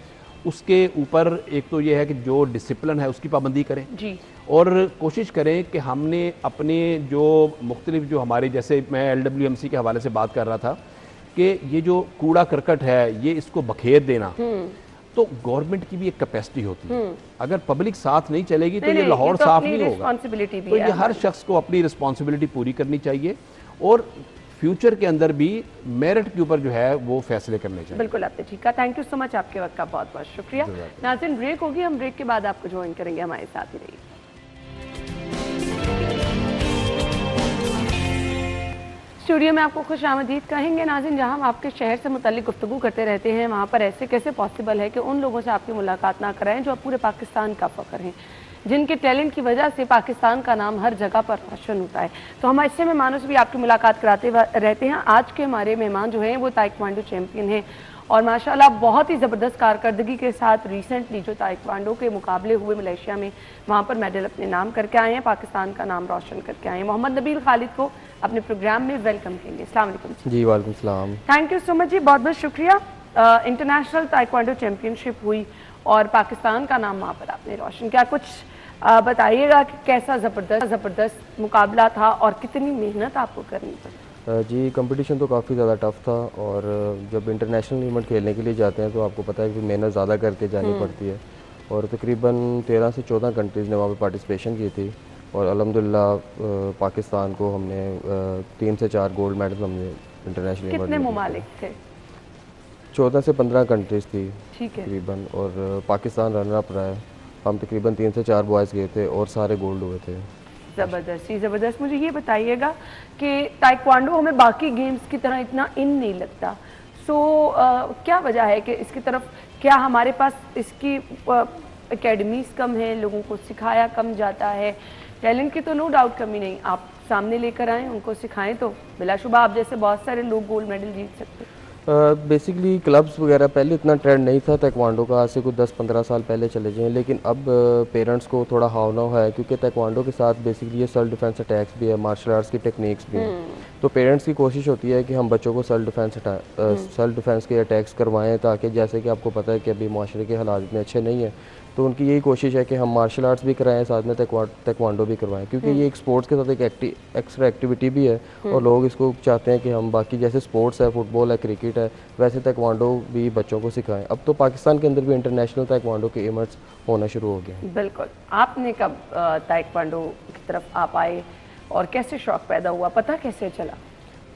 उसके ऊपर एक तो ये है कि जो डिसिप्लिन है उसकी पाबंदी करें जी, और कोशिश करें कि हमने अपने जो मुख्तलिफ जो हमारे, जैसे मैं LWMC के हवाले से बात कर रहा था कि ये जो कूड़ा करकट है ये इसको बखेर देना, तो गवर्नमेंट की भी एक कैपेसिटी होती है। अगर पब्लिक साथ नहीं चलेगी तो ये लाहौर साफ नहीं होगा। तो ये हर शख्स को अपनी रिस्पॉन्सिबिलिटी पूरी करनी चाहिए। और फ्यूचर के अंदर भी मेरिट के ऊपर जो है वो फैसले करने चाहिए। बिल्कुल आपने ठीक कहा। थैंक यू सो मच, आपके वक्त का बहुत बहुत शुक्रिया। नाज़रीन ब्रेक होगी, हम ब्रेक के बाद आपको ज्वाइन करेंगे, हमारे साथ ही रहिए। स्टूडियो में आपको खुश आमदीद कहेंगे नाज़रीन, जहां हम आपके शहर से मुताल्लिक गुफ्तगू करते रहते हैं, वहाँ पर ऐसे कैसे पॉसिबल है कि उन लोगों से आपकी मुलाकात ना कराएं जो अब पूरे पाकिस्तान का फ़ख्र हैं, जिनके टैलेंट की वजह से पाकिस्तान का नाम हर जगह पर रोशन होता है। तो हम ऐसे मेहमानों से भी आपकी मुलाकात कराते रहते हैं। आज के हमारे मेहमान जो हैं वो ताइक्वांडो चैम्पियन हैं और माशाल्लाह बहुत ही ज़बरदस्त कारकर्दगी के साथ रिसेंटली जो ताइक्वांडो के मुकाबले हुए मलेशिया में, वहाँ पर मेडल अपने नाम करके आए हैं, पाकिस्तान का नाम रोशन करके आए हैं। मोहम्मद नबील खालिद को अपने प्रोग्राम में वेलकम करेंगे। अस्सलाम वालेकुम जी। वालेकुम सलाम। थैंक यू सो मच जी, बहुत बहुत शुक्रिया। इंटरनेशनल ताइक्वांडो चैम्पियनशिप हुई और पाकिस्तान का नाम वहाँ पर आपने रोशन किया। कुछ बताइएगा कि कैसा ज़बरदस्त मुकाबला था और कितनी मेहनत आपको करनी पड़ी? जी, कंपटीशन तो काफ़ी ज़्यादा टफ था और जब इंटरनेशनल इवेंट खेलने के लिए जाते हैं तो आपको पता है कि मेहनत ज़्यादा करके जानी पड़ती है और तकरीबन 13 से 14 कंट्रीज़ ने वहाँ पे पार्टिसिपेशन की थी और अल्हम्दुलिल्लाह पाकिस्तान को हमने 3 से 4 गोल्ड मेडल हमने इंटरनेशनल इवेंट। कितने ममालिक थे? 14 से 15 कंट्रीज़ थी ठीक है। तकरीबन और पाकिस्तान रनर अप रहा है। हम तकरीबन 3 से 4 बॉयज़ गए थे और सारे गोल्ड हुए थे। ज़बरदस्त। मुझे ये बताइएगा कि ताइक्वांडो हमें बाकी गेम्स की तरह इतना इन नहीं लगता, क्या वजह है कि इसकी तरफ, क्या हमारे पास इसकी एकेडमीज़ कम है, लोगों को सिखाया कम जाता है? टैलेंट की तो नो डाउट कमी नहीं, आप सामने लेकर आएँ, उनको सिखाएं तो बिलाशुबा आप जैसे बहुत सारे लोग गोल्ड मेडल जीत सकते। बेसिकली क्लब्स वगैरह पहले इतना ट्रेंड नहीं था ताइक्वांडो का, आज से कुछ 10-15 साल पहले चले जाएं, लेकिन अब पेरेंट्स को थोड़ा हाव है क्योंकि ताइक्वांडो के साथ बेसिकली ये सेल्फ डिफेंस अटैक्स भी है, मार्शल आर्ट्स की टेक्निक्स भी हैं। तो पेरेंट्स की कोशिश होती है कि हम बच्चों को सेल्फ डिफेंस के अटैक्स करवाएं ताकि जैसे कि आपको पता है कि अभी माशरे के हालात इतने अच्छे नहीं है, तो उनकी यही कोशिश है कि हम मार्शल आर्ट्स भी कराएं साथ में ताइक्वांडो भी करवाएं क्योंकि ये एक स्पोर्ट्स के साथ एक एक्स्ट्रा एक्टिविटी भी है और लोग इसको चाहते हैं कि हम बाकी जैसे स्पोर्ट्स है, फुटबॉल है, क्रिकेट है, वैसे ताइक्वांडो भी बच्चों को सिखाएं। अब तो पाकिस्तान के अंदर भी इंटरनेशनल ताइक्वांडो के इवेंट्स होना शुरू हो गए हैं। बिल्कुल। आपने कब ताइक्वांडो की तरफ आप आए और कैसे शौक पैदा हुआ, पता कैसे चला?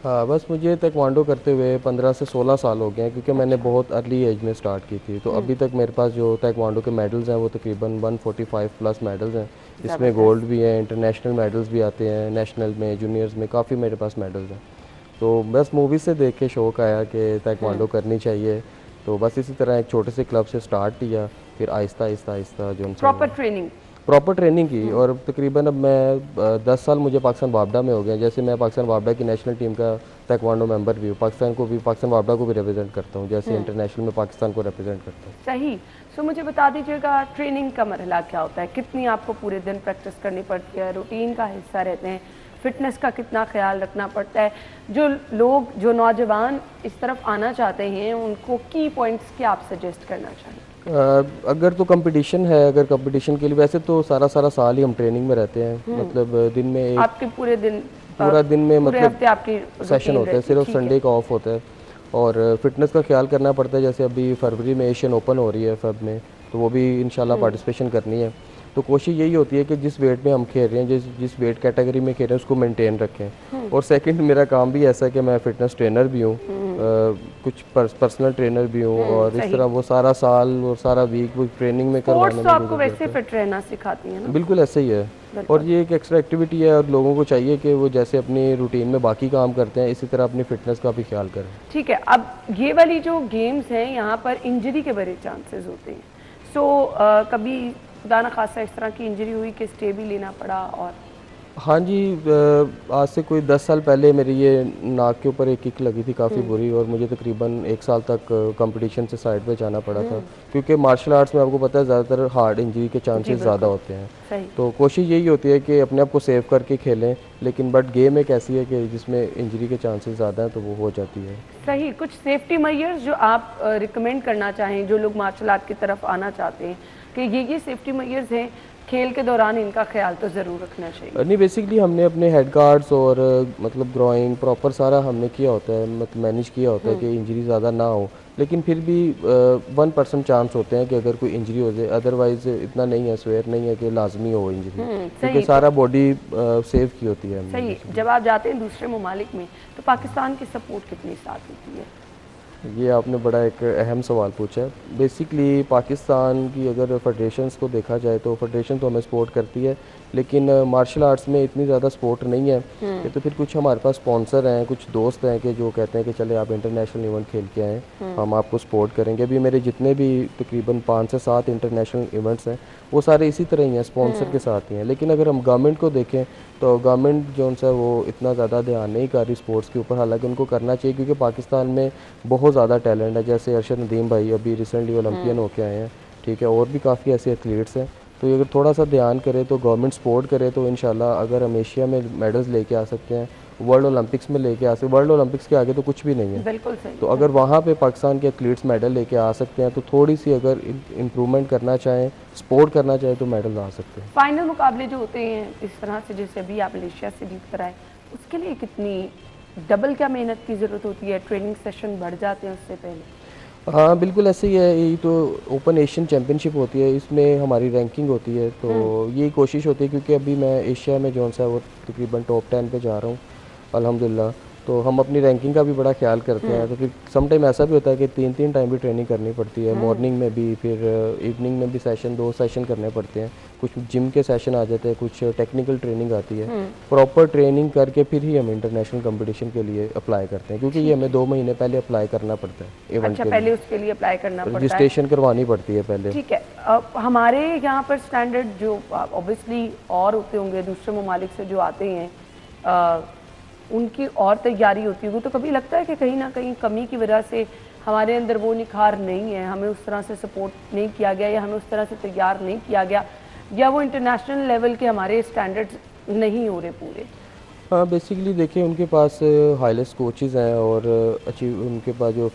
हाँ, बस मुझे ताइक्वांडो करते हुए 15 से 16 साल हो गए हैं क्योंकि मैंने बहुत अर्ली एज में स्टार्ट की थी। तो अभी तक मेरे पास जो ताइक्वांडो के मेडल्स हैं वो तकरीबन 145 प्लस मेडल्स हैं, इसमें गोल्ड भी हैं, इंटरनेशनल मेडल्स भी आते हैं, नेशनल में, जूनियर्स में काफ़ी मेरे पास मेडल्स हैं। तो बस मूवी से देख के शौक़ आया कि ताइक्वांडो करनी चाहिए, तो बस इसी तरह एक छोटे से क्लब से स्टार्ट किया, फिर आहिस्ता आहिस्ता जो प्रॉपर ट्रेनिंग की और तकरीबन अब मैं 10 साल मुझे पाकिस्तान वापडा में हो गए। जैसे मैं पाकिस्तान वापडा की नेशनल टीम का ताइक्वांडो मेंबर भी हूँ, पाकिस्तान वापडा को भी रिप्रेजेंट करता हूँ, जैसे इंटरनेशनल में पाकिस्तान को रिप्रेजेंट करता हूँ। सही। सो मुझे बता दीजिएगा ट्रेनिंग का मरहला क्या होता है, कितनी आपको पूरे दिन प्रैक्टिस करनी पड़ती है, रूटीन का हिस्सा रहते हैं, फिटनेस का कितना ख्याल रखना पड़ता है? जो नौजवान इस तरफ आना चाहते हैं उनको की पॉइंट्स क्या आप सजेस्ट करना चाहिए? अगर तो कंपटीशन है, अगर कंपटीशन के लिए वैसे तो सारा साल ही हम ट्रेनिंग में रहते हैं, मतलब दिन में आपके पूरा दिन में मतलब आपकी सेशन होता है, सिर्फ संडे का ऑफ होता है और फिटनेस का ख्याल करना पड़ता है। जैसे अभी फरवरी में एशियन ओपन हो रही है फेब में, तो वो भी इंशाल्लाह पार्टिसिपेशन करनी है। तो कोशिश यही होती है कि जिस वेट में हम खेल रहे हैं, जिस वेट कैटेगरी में खेल रहे हैं उसको मेंटेन रखें। और सेकंड मेरा काम भी ऐसा है कि मैं फिटनेस ट्रेनर भी हूँ, कुछ पर्सनल ट्रेनर भी हूँ और इस तरह वो सारा साल और सारा वीक वो ट्रेनिंग में करवाने में आपको वैसे फिट रहना सिखाती है ना? बिल्कुल ऐसे ही है और ये एक एक्स्ट्रा एक्टिविटी है और लोगों को चाहिए कि वो जैसे अपनी रूटीन में बाकी काम करते हैं इसी तरह अपनी फिटनेस का भी ख्याल करें। ठीक है। अब ये वाली जो गेम्स हैं यहाँ पर इंजरी के बड़े चांसेस होते हैं, कभी खुदा न खासा इस तरह की इंजरी हुई कि स्टे भी लेना पड़ा? और हाँ जी, आज से कोई 10 साल पहले मेरी ये नाक के ऊपर एक किक लगी थी काफ़ी बुरी और मुझे तकरीबन 1 साल तक कंपटीशन से साइड पे जाना पड़ा था क्योंकि मार्शल आर्ट्स में आपको पता है ज़्यादातर हार्ड इंजरी के चांसेस ज़्यादा होते हैं। तो कोशिश यही होती है कि अपने आप को सेव करके खेलें, लेकिन बट गेम एक ऐसी है कि जिसमें इंजरी के चांसेस ज़्यादा हैं तो वो हो जाती है। सही। कुछ सेफ्टी मेजर्स जो आप रिकमेंड करना चाहें जो लोग मार्शल आर्ट की तरफ आना चाहते हैं कि ये सेफ्टी मेजर्स हैं, खेल के दौरान इनका ख्याल तो ज़रूर रखना चाहिए? नहीं, बेसिकली हमने अपने हेड गार्ड्स और मतलब ग्रोइंग प्रॉपर सारा हमने किया होता है, मतलब मैनेज किया होता है कि इंजरी ज़्यादा ना हो, लेकिन फिर भी 1% चांस होते हैं कि अगर कोई इंजरी हो जाए, अदरवाइज इतना नहीं है, स्वेयर नहीं है कि लाजमी हो इंजरी, क्योंकि सारा बॉडी सेव की होती है। सही। जब आप जाते हैं दूसरे ममालिक में तो पाकिस्तान की सपोर्ट कितनी साथ होती है? ये आपने बड़ा एक अहम सवाल पूछा है। बेसिकली पाकिस्तान की अगर फेडरेशंस को देखा जाए तो फेडरेशन तो हमें सपोर्ट करती है, लेकिन मार्शल आर्ट्स में इतनी ज़्यादा सपोर्ट नहीं है कि तो फिर कुछ हमारे पास स्पॉन्सर हैं, कुछ दोस्त हैं कि जो कहते हैं कि चले आप इंटरनेशनल इवेंट खेल के आएँ, हम आपको सपोर्ट करेंगे। अभी मेरे जितने भी तकरीबन 5 से 7 इंटरनेशनल इवेंट्स हैं वो सारे इसी तरह ही हैं, स्पॉन्सर के साथ ही हैं। लेकिन अगर हम गवर्नमेंट को देखें तो गवर्नमेंट जो है वो इतना ज़्यादा ध्यान नहीं कर रही स्पोर्ट्स के ऊपर, हालांकि उनको करना चाहिए क्योंकि पाकिस्तान में बहुत ज़्यादा टैलेंट है। जैसे अरशद नदीम भाई अभी रिसेंटली ओलंपियन होके आए हैं, ठीक है, और भी काफ़ी ऐसे एथलीट्स हैं। तो अगर थोड़ा सा ध्यान करे तो गवर्नमेंट सपोर्ट करे तो इंशाल्लाह अगर हम एशिया में मेडल्स लेके आ सकते हैं, वर्ल्ड ओलंपिक्स में लेके आ सकते, वर्ल्ड ओलंपिक्स के आगे तो कुछ भी नहीं है। बिल्कुल सही। तो अगर वहाँ पे पाकिस्तान के एथलीट्स मेडल लेके आ सकते हैं तो थोड़ी सी अगर इम्प्रूवमेंट करना चाहें, सपोर्ट करना चाहें तो मेडल आ सकते हैं। फाइनल मुकाबले जो होते हैं इस तरह से, जैसे अभी आप मलेशिया से जीत कर आए, उसके लिए कितनी डबल क्या मेहनत की ज़रूरत होती है? ट्रेनिंग सेशन बढ़ जाते हैं उससे पहले? हाँ बिल्कुल ऐसे ही है। यही तो ओपन एशियन चैम्पियनशिप होती है, इसमें हमारी रैंकिंग होती है, तो यही कोशिश होती है क्योंकि अभी मैं एशिया में जो सा वो तकरीबन टॉप 10 पे जा रहा हूँ अल्हम्दुलिल्लाह। तो हम अपनी रैंकिंग का भी बड़ा ख्याल करते हैं। तो फिर सम टाइम ऐसा भी होता है कि 3-3 टाइम भी ट्रेनिंग करनी पड़ती है, मॉर्निंग में भी, फिर इवनिंग में भी सेशन, 2 सेशन करने पड़ते हैं। कुछ जिम के सेशन आ जाते हैं, कुछ टेक्निकल ट्रेनिंग आती है। प्रॉपर ट्रेनिंग करके फिर ही हम इंटरनेशनल कंपटीशन के लिए अप्लाई करते हैं, क्योंकि ये हमें 2 महीने पहले अप्लाई करना पड़ता है इवेंट अच्छा, के पहले उसके लिए अप्लाई करना पड़ता है, रजिस्ट्रेशन करवानी पड़ती है पहले। ठीक है। हमारे यहाँ पर स्टैंडर्ड जो ऑब्वियसली और होते होंगे दूसरे ममालिक से जो आते हैं, उनकी और तैयारी होती है, वो तो कभी लगता है कि कहीं ना कहीं कमी की वजह से हमारे अंदर वो निखार नहीं है, हमें उस तरह से सपोर्ट नहीं किया गया या हमें उस तरह से तैयार नहीं किया गया, या वो इंटरनेशनल लेवल के हमारे स्टैंडर्ड्स नहीं हो रहे पूरे? हाँ बेसिकली देखिए उनके पास हाईलेस्ट कोचेज़ हैं और उनके पास जो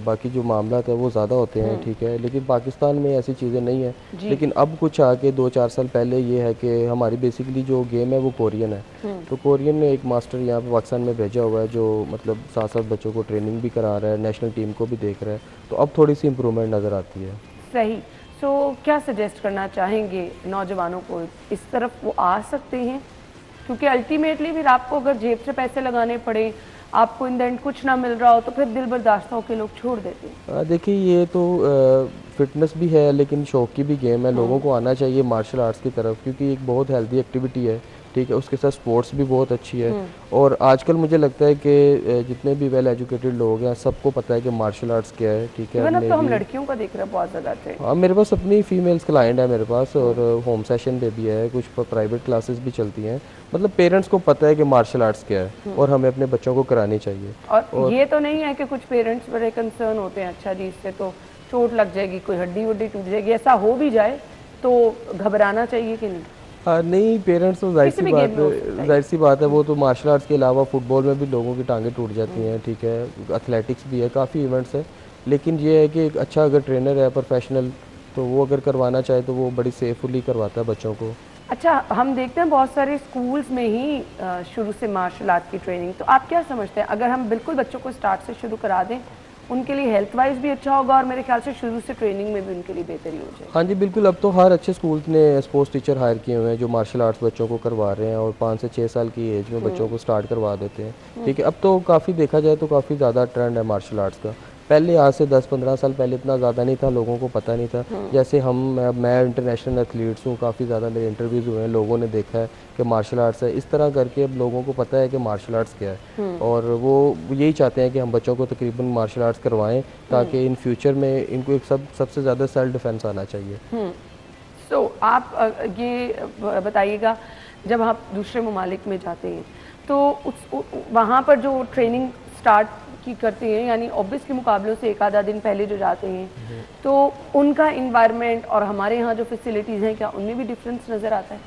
बाकी जो मामला है वो ज़्यादा होते हैं, ठीक है, लेकिन पाकिस्तान में ऐसी चीज़ें नहीं है। लेकिन अब कुछ आके 2-4 साल पहले ये है कि हमारी बेसिकली जो गेम है वो कोरियन है, तो कोरियन ने एक मास्टर यहाँ पे पाकिस्तान में भेजा हुआ है जो मतलब साथ-साथ बच्चों को ट्रेनिंग भी करा रहा है, नेशनल टीम को भी देख रहा है, तो अब थोड़ी सी इम्प्रूवमेंट नज़र आती है। सही। सो क्या सजेस्ट करना चाहेंगे नौजवानों को, इस तरफ वो आ सकते हैं? क्योंकि अल्टीमेटली फिर आपको अगर जेब से पैसे लगाने पड़े, आपको इन द एंड कुछ ना मिल रहा हो, तो फिर दिल बर्दाश्त होकर लोग छोड़ देते हैं। देखिए ये तो फिटनेस भी है लेकिन शौक की भी गेम है, लोगों को आना चाहिए मार्शल आर्ट्स की तरफ, क्योंकि एक बहुत हेल्दी एक्टिविटी है, ठीक है, उसके साथ स्पोर्ट्स भी बहुत अच्छी है। और आजकल मुझे लगता है कि जितने भी वेल एजुकेटेड लोग हैं सबको पता है कि मार्शल आर्ट्स क्या है, ठीक है। अब तो हम लड़कियों का देख रहे हैं बहुत ज़्यादा थे। हाँ मेरे पास अपनी फीमेल्स क्लाइंट है मेरे पास, और होम सेशन पे भी है, कुछ प्राइवेट क्लासेस भी चलती हैं। मतलब पेरेंट्स को पता है कि मार्शल आर्ट्स क्या है और हमें अपने बच्चों को करानी चाहिए। और ये तो नहीं है कि कुछ पेरेंट्स बड़े कंसर्न होते हैं, अच्छा जी इससे तो चोट लग जाएगी, कोई हड्डी वड्डी टूट जाएगी, ऐसा हो भी जाए तो घबराना चाहिए कि नहीं? हाँ नहीं, पेरेंट्स तो जाहिर सी बात है, वो तो मार्शल आर्ट्स के अलावा फुटबॉल में भी लोगों की टांगें टूट जाती हैं, ठीक है, एथलेटिक्स भी है, काफ़ी इवेंट्स है, लेकिन ये है कि एक अच्छा अगर ट्रेनर है प्रोफेशनल तो वो अगर करवाना चाहे तो वो बड़ी सेफुली करवाता है बच्चों को। अच्छा, हम देखते हैं बहुत सारे स्कूल्स में ही शुरू से मार्शल आर्ट की ट्रेनिंग, तो आप क्या समझते हैं अगर हम बिल्कुल बच्चों को स्टार्ट से शुरू करा दें, उनके लिए हेल्थ वाइज भी अच्छा होगा और मेरे ख्याल से शुरू से ट्रेनिंग में भी उनके लिए बेहतरी हो जाएगी? हाँ जी बिल्कुल, अब तो हर अच्छे स्कूल ने स्पोर्ट्स टीचर हायर किए हुए हैं जो मार्शल आर्ट्स बच्चों को करवा रहे हैं और 5 से 6 साल की एज में बच्चों को स्टार्ट करवा देते हैं, ठीक है। अब तो काफ़ी देखा जाए तो काफ़ी ज़्यादा ट्रेंड है मार्शल आर्ट्स का। पहले आज से 10-15 साल पहले इतना ज़्यादा नहीं था, लोगों को पता नहीं था। जैसे मैं इंटरनेशनल एथलीट्स हूँ, काफ़ी ज़्यादा मेरे इंटरव्यूज़ हुए हैं, लोगों ने देखा है कि मार्शल आर्ट्स है, इस तरह करके अब लोगों को पता है कि मार्शल आर्ट्स क्या है, और वो यही चाहते हैं कि हम बच्चों को तकरीबन मार्शल आर्ट्स करवाएं ताकि इन फ्यूचर में इनको एक सबसे ज़्यादा सेल्फ डिफेंस आना चाहिए। सो आप ये बताइएगा, जब आप दूसरे ममालिक में जाते हैं तो वहाँ पर जो ट्रेनिंग स्टार्ट की करते हैं, यानी ऑब्वियसली मुकाबलों से एक आधा दिन पहले जो जाते हैं, तो उनका इन्वायरमेंट और हमारे यहाँ जो फैसिलिटीज़ हैं, क्या उनमें भी डिफरेंस नज़र आता है?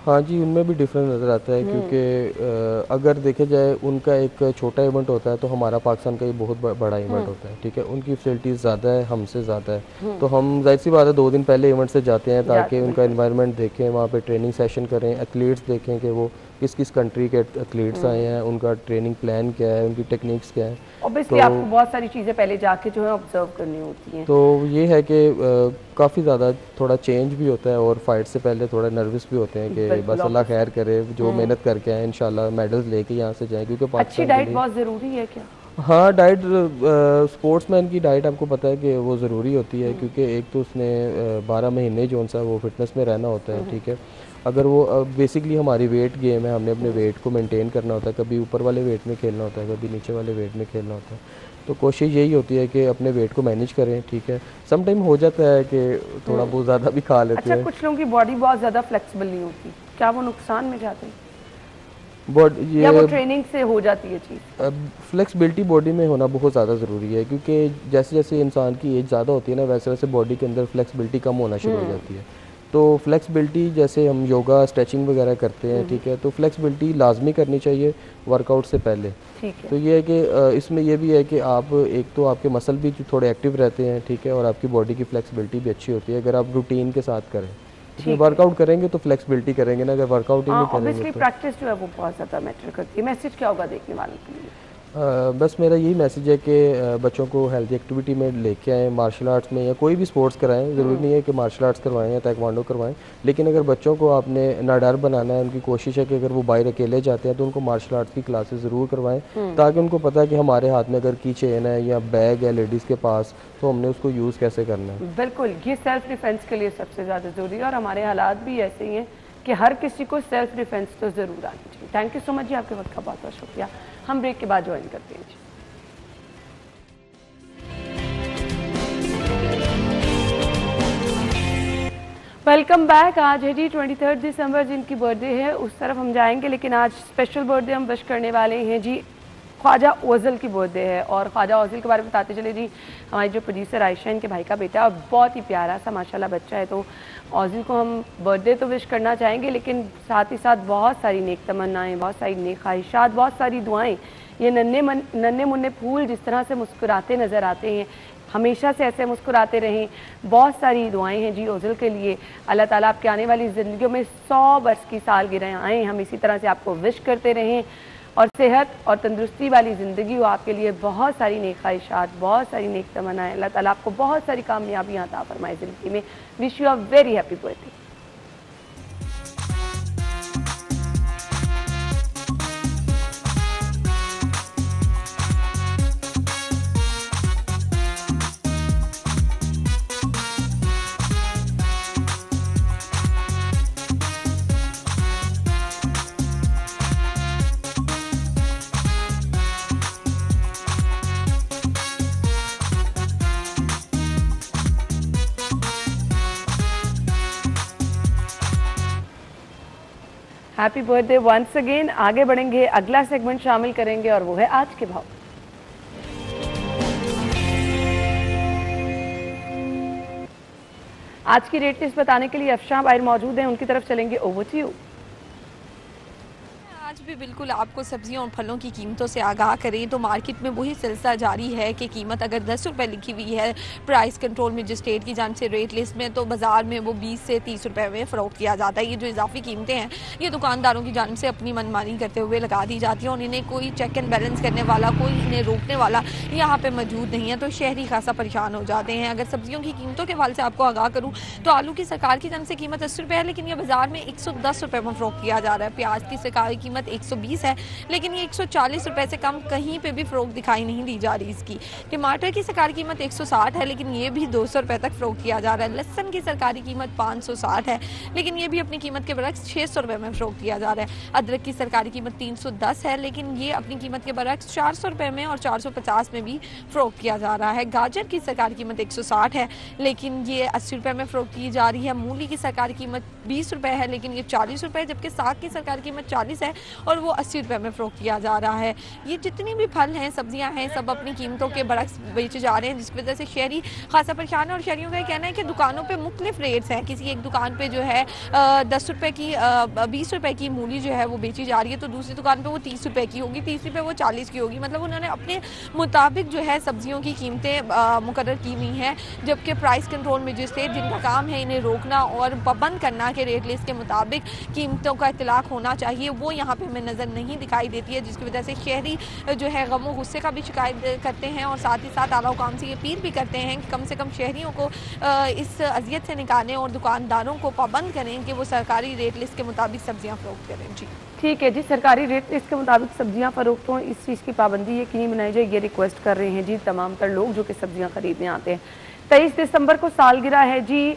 हाँ जी, उनमें भी डिफरेंस नज़र आता है, क्योंकि अगर देखे जाए उनका एक छोटा इवेंट होता है तो हमारा पाकिस्तान का ये बहुत बड़ा इवेंट होता है, ठीक है, उनकी फैसिलिटीज़ ज़्यादा है, हमसे ज़्यादा है, तो हम जाहिर सी बात है 2 दिन पहले इवेंट से जाते हैं ताकि उनका इन्वायरमेंट देखें, वहाँ पे ट्रेनिंग सेशन करें, एथलीट्स देखें कि वो किस किस कंट्री के एथलीट्स आए हैं, उनका ट्रेनिंग प्लान क्या है, उनकी टेक्निक्स क्या है। ऑब्वियसली आपको बहुत सारी चीज़ें पहले जाके जो है ऑब्जर्व करनी होती हैं। तो ये है कि काफ़ी ज़्यादा थोड़ा चेंज भी होता है और फाइट से पहले थोड़ा नर्वस भी होते हैं कि बस अल्लाह खैर करे, जो मेहनत करके आए इंशाल्लाह मेडल्स लेके यहाँ से जाएं, क्योंकि अच्छी डाइट बहुत ज़रूरी है क्या? हाँ, डाइट स्पोर्ट्समैन की डाइट आपको पता है कि वो ज़रूरी होती है, क्योंकि एक तो उसने 12 महीने जो सा वो फिटनेस में रहना होता है, ठीक है। अगर वो बेसिकली हमारी वेट गेम है, हमने अपने वेट को मेंटेन करना होता है, कभी ऊपर वाले वेट में खेलना होता है, कभी नीचे वाले वेट में खेलना होता है। तो कोशिश यही होती है कि अपने वेट को मैनेज करें, ठीक है। सम टाइम हो जाता है कि थोड़ा बहुत ज़्यादा भी खा लेते हैं। अच्छा, कुछ लोगों की बॉडी बहुत ज़्यादा फ्लेक्सिबल नहीं होती, क्या वो नुकसान में जाते हैं या वो ट्रेनिंग से हो जाती है चीज़? फ्लेक्सिबिलिटी बॉडी में होना बहुत ज़्यादा ज़रूरी है, क्योंकि जैसे जैसे इंसान की एज ज़्यादा होती है ना, वैसे वैसे बॉडी के अंदर फ्लेक्सिबिलिटी कम होना शुरू हो जाती है। तो फ्लेक्सिबिलिटी जैसे हम योगा स्ट्रेचिंग वगैरह करते हैं, ठीक है, तो फ्लेक्सिबिलिटी लाजमी करनी चाहिए वर्कआउट से पहले। ठीक है। तो ये है कि इसमें ये भी है कि आप एक तो आपके मसल भी थोड़े एक्टिव रहते हैं, ठीक है, और आपकी बॉडी की फ्लेक्सिबिलिटी भी अच्छी होती है अगर आप रूटीन के साथ करें। इसमें वर्कआउट करेंगे तो फ्लेक्सिबिलिटी करेंगे ना, अगर वर्कआउट ही नहीं करेंगे तो प्रैक्टिस जो है वो बहुत ज़्यादा मैटर करती है। मैसेज क्या होगा देखने वालों के लिए? बस मेरा यही मैसेज है कि बच्चों को हेल्दी एक्टिविटी में लेके आएँ, मार्शल आर्ट्स में या कोई भी स्पोर्ट्स कराएं। ज़रूरी नहीं है कि मार्शल आर्ट्स करवाएं या ताइक्वांडो करवाएं, लेकिन अगर बच्चों को आपने ना डर बनाना है, उनकी कोशिश है कि अगर वो बाहर अकेले जाते हैं तो उनको मार्शल आर्ट्स की क्लासेस ज़रूर करवाएं, ताकि उनको पता है कि हमारे हाथ में अगर की चेन है या बैग है लेडीज़ के पास, तो हमने उसको यूज़ कैसे करना है। बिल्कुल, ये सेल्फ डिफेंस के लिए सबसे ज़्यादा ज़रूरी है और हमारे हालात भी ऐसे ही हैं कि हर किसी को सेल्फ डिफेंस तो ज़रूर आनी चाहिए। थैंक यू सो मच जी, आपके वक्त का बहुत बहुत शुक्रिया। हम ब्रेक के बाद ज्वाइन करते हैं जी। Welcome back. आज है जी 23 दिसंबर, जिनकी बर्थडे है उस तरफ हम जाएंगे, लेकिन आज स्पेशल बर्थडे हम विश करने वाले हैं जी। ख्वाजा ओज़ल की बर्थडे है और ख्वाजा ओज़ल के बारे में बताते चले जी। हमारी जो प्रोड्यूसर आयशा, इनके भाई का बेटा, और बहुत ही प्यारा सा माशाल्लाह बच्चा है। तो ओज़ल को हम बर्थडे तो विश करना चाहेंगे, लेकिन साथ ही साथ बहुत सारी नेक तमन्नाएँ, बहुत सारी नेक ख्वाहिशात, बहुत सारी दुआएँ। ये नन्हे मुन्ने फूल जिस तरह से मुस्कुराते नज़र आते हैं, हमेशा से ऐसे मुस्कुराते रहें। बहुत सारी दुआएं हैं जी ओज़ल के लिए। अल्लाह ताला आपके आने वाली ज़िंदगियों में 100 वर्ष की सालगिरह आएँ, हम इसी तरह से आपको विश करते रहें और सेहत और तंदुरुस्ती वाली ज़िंदगी हो आपके लिए। बहुत सारी नेक ख्वाहिशात, बहुत सारी नेक तमन्नाएं। अल्लाह ताला आपको बहुत सारी कामयाबियाँ अता फरमाए ज़िंदगी में। Wish you a very happy birthday. Happy birthday once again. आगे बढ़ेंगे, अगला सेगमेंट शामिल करेंगे और वो है आज के भाव। आज की रेट लिस्ट बताने के लिए अफशां बाहर मौजूद हैं, उनकी तरफ चलेंगे। Over to you. आज भी बिल्कुल आपको सब्जियों और फलों की कीमतों से आगाह करें तो मार्केट में वही सिलसिला जारी है कि कीमत अगर 10 रुपये लिखी हुई है प्राइस कंट्रोल मजिस्ट्रेट की जानिब से रेट लिस्ट में, तो बाज़ार में वो 20 से 30 रुपये में फ़रोख्त किया जाता है। ये जो इजाफी कीमतें हैं ये दुकानदारों की जानिब से अपनी मनमानी करते हुए लगा दी जाती हैं और इन्हें कोई चेक एंड बैलेंस करने वाला, कोई इन्हें रोकने वाला यहाँ पर मौजूद नहीं है। तो शहरी खासा परेशान हो जाते हैं। अगर सब्जियों की कीमतों के हवाले से आपको आगाह करूँ तो आलू की सरकार की जानिब से कीमत 80 रुपये है, लेकिन ये बाज़ार में 110 रुपये में फ़रोख्त किया जा रहा है। प्याज की सरकारी कीमत 120 है, लेकिन ये 140 रुपए से कम कहीं पे भी फ़रोख्त दिखाई नहीं दी जा रही इसकी। टमाटर की सरकारी कीमत 160 है, लेकिन ये भी 200 रुपए तक फ़रोख्त किया जा रहा है। लहसुन की सरकारी कीमत 560 है, लेकिन ये भी अपनी कीमत के बरक्स 600 रुपए में फ़रोख्त किया जा रहा है। अदरक की सरकारी कीमत 310 है, लेकिन ये अपनी कीमत के बरक्स 400 रुपए में और 450 में भी फ़रोख्त किया जा रहा है। गाजर की सरकारी कीमत 160 है, लेकिन ये 80 रुपए में फ़रोख्त की जा रही है। मूली की सरकारी कीमत 20 रुपए है, लेकिन ये 40 रुपए, जबकि साग की सरकारी कीमत 40 है और वो 80 रुपये में फ़रोख्त किया जा रहा है। ये जितनी भी फल हैं, सब्जियाँ हैं, सब अपनी कीमतों के बरक्स बेचे जा रहे हैं, जिसकी वजह से शहरी खासा परेशान है। और शहरियों का कहना है कि दुकानों पे मुख्तलिफ रेट्स हैं। किसी एक दुकान पे जो है 10 रुपये की 20 रुपये की मूली जो है वो बेची जा रही है, तो दूसरी दुकान पे वो 30 रुपये की होगी, तीसरी पे वो 40 की होगी। मतलब उन्होंने अपने मुताबिक जो है सब्जियों की कीमतें मुकर्रर की हुई हैं, जबकि प्राइस कंट्रोल मजिस्ट्रेट जिनका काम है इन्हें रोकना और पाबंद करना कि रेट लिस्ट के मुताबिक कीमतों का इतलाक होना चाहिए, वो यहाँ पे हमें नज़र नहीं दिखाई देती है, जिसकी वजह से शहरी जो है गमो गुस्से का भी शिकायत करते हैं और साथ ही साथ आला हुकाम से ये अपील भी करते हैं कि कम से कम शहरियों को इस अजियत से निकालें और दुकानदारों को पाबंद करें कि वो सरकारी रेट लिस्ट के मुताबिक सब्जियाँ फ़रोख्त करें। जी ठीक है जी, सरकारी रेट लिस्ट के मुताबिक सब्जियां फरोख्त हों, इस चीज़ की पाबंदी यकीनी बनाई जाए, ये रिक्वेस्ट कर रहे हैं जी तमाम तर लोग जो कि सब्जियां खरीदने आते हैं। 23 दिसंबर को सालगिरह है जी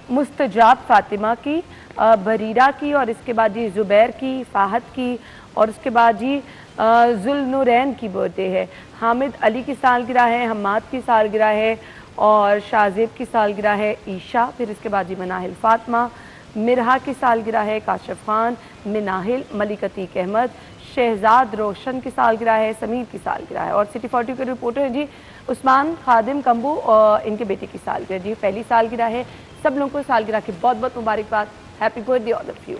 मुस्तजाब फातिमा की, बरीरा की, और इसके बाद जी ज़ुबैर की, फ़ाहद की, और उसके बाद जी जुल्नुरैन की बर्थडे है। हामिद अली की सालगिरह है, हम्माद की सालगिरह है, और शाहजेब की सालगिरह है, ईशा, फिर इसके बाद जी मनाहिल फ़ातिमा, मिरहा की सालगिरह है, काशिफ खान, मिनाहिल, मलिक अतीक अहमद, शहजाद रोशन की सालगिरह है, समीर की सालगिरह है, और सिटी 40 के रिपोर्टर हैं जी उस्मान खादिम कम्बू और इनके बेटे की सालगिरह जी पहली सालगिरह है। सब लोगों को सालगिरह की बहुत बहुत मुबारकबाद। Happy birthday all of you.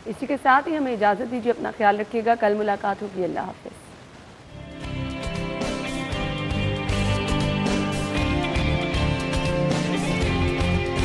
इसी के साथ ही हमें इजाज़त दीजिए, अपना ख्याल रखिएगा, कल मुलाकात होगी, अल्लाह हाफ़िज़।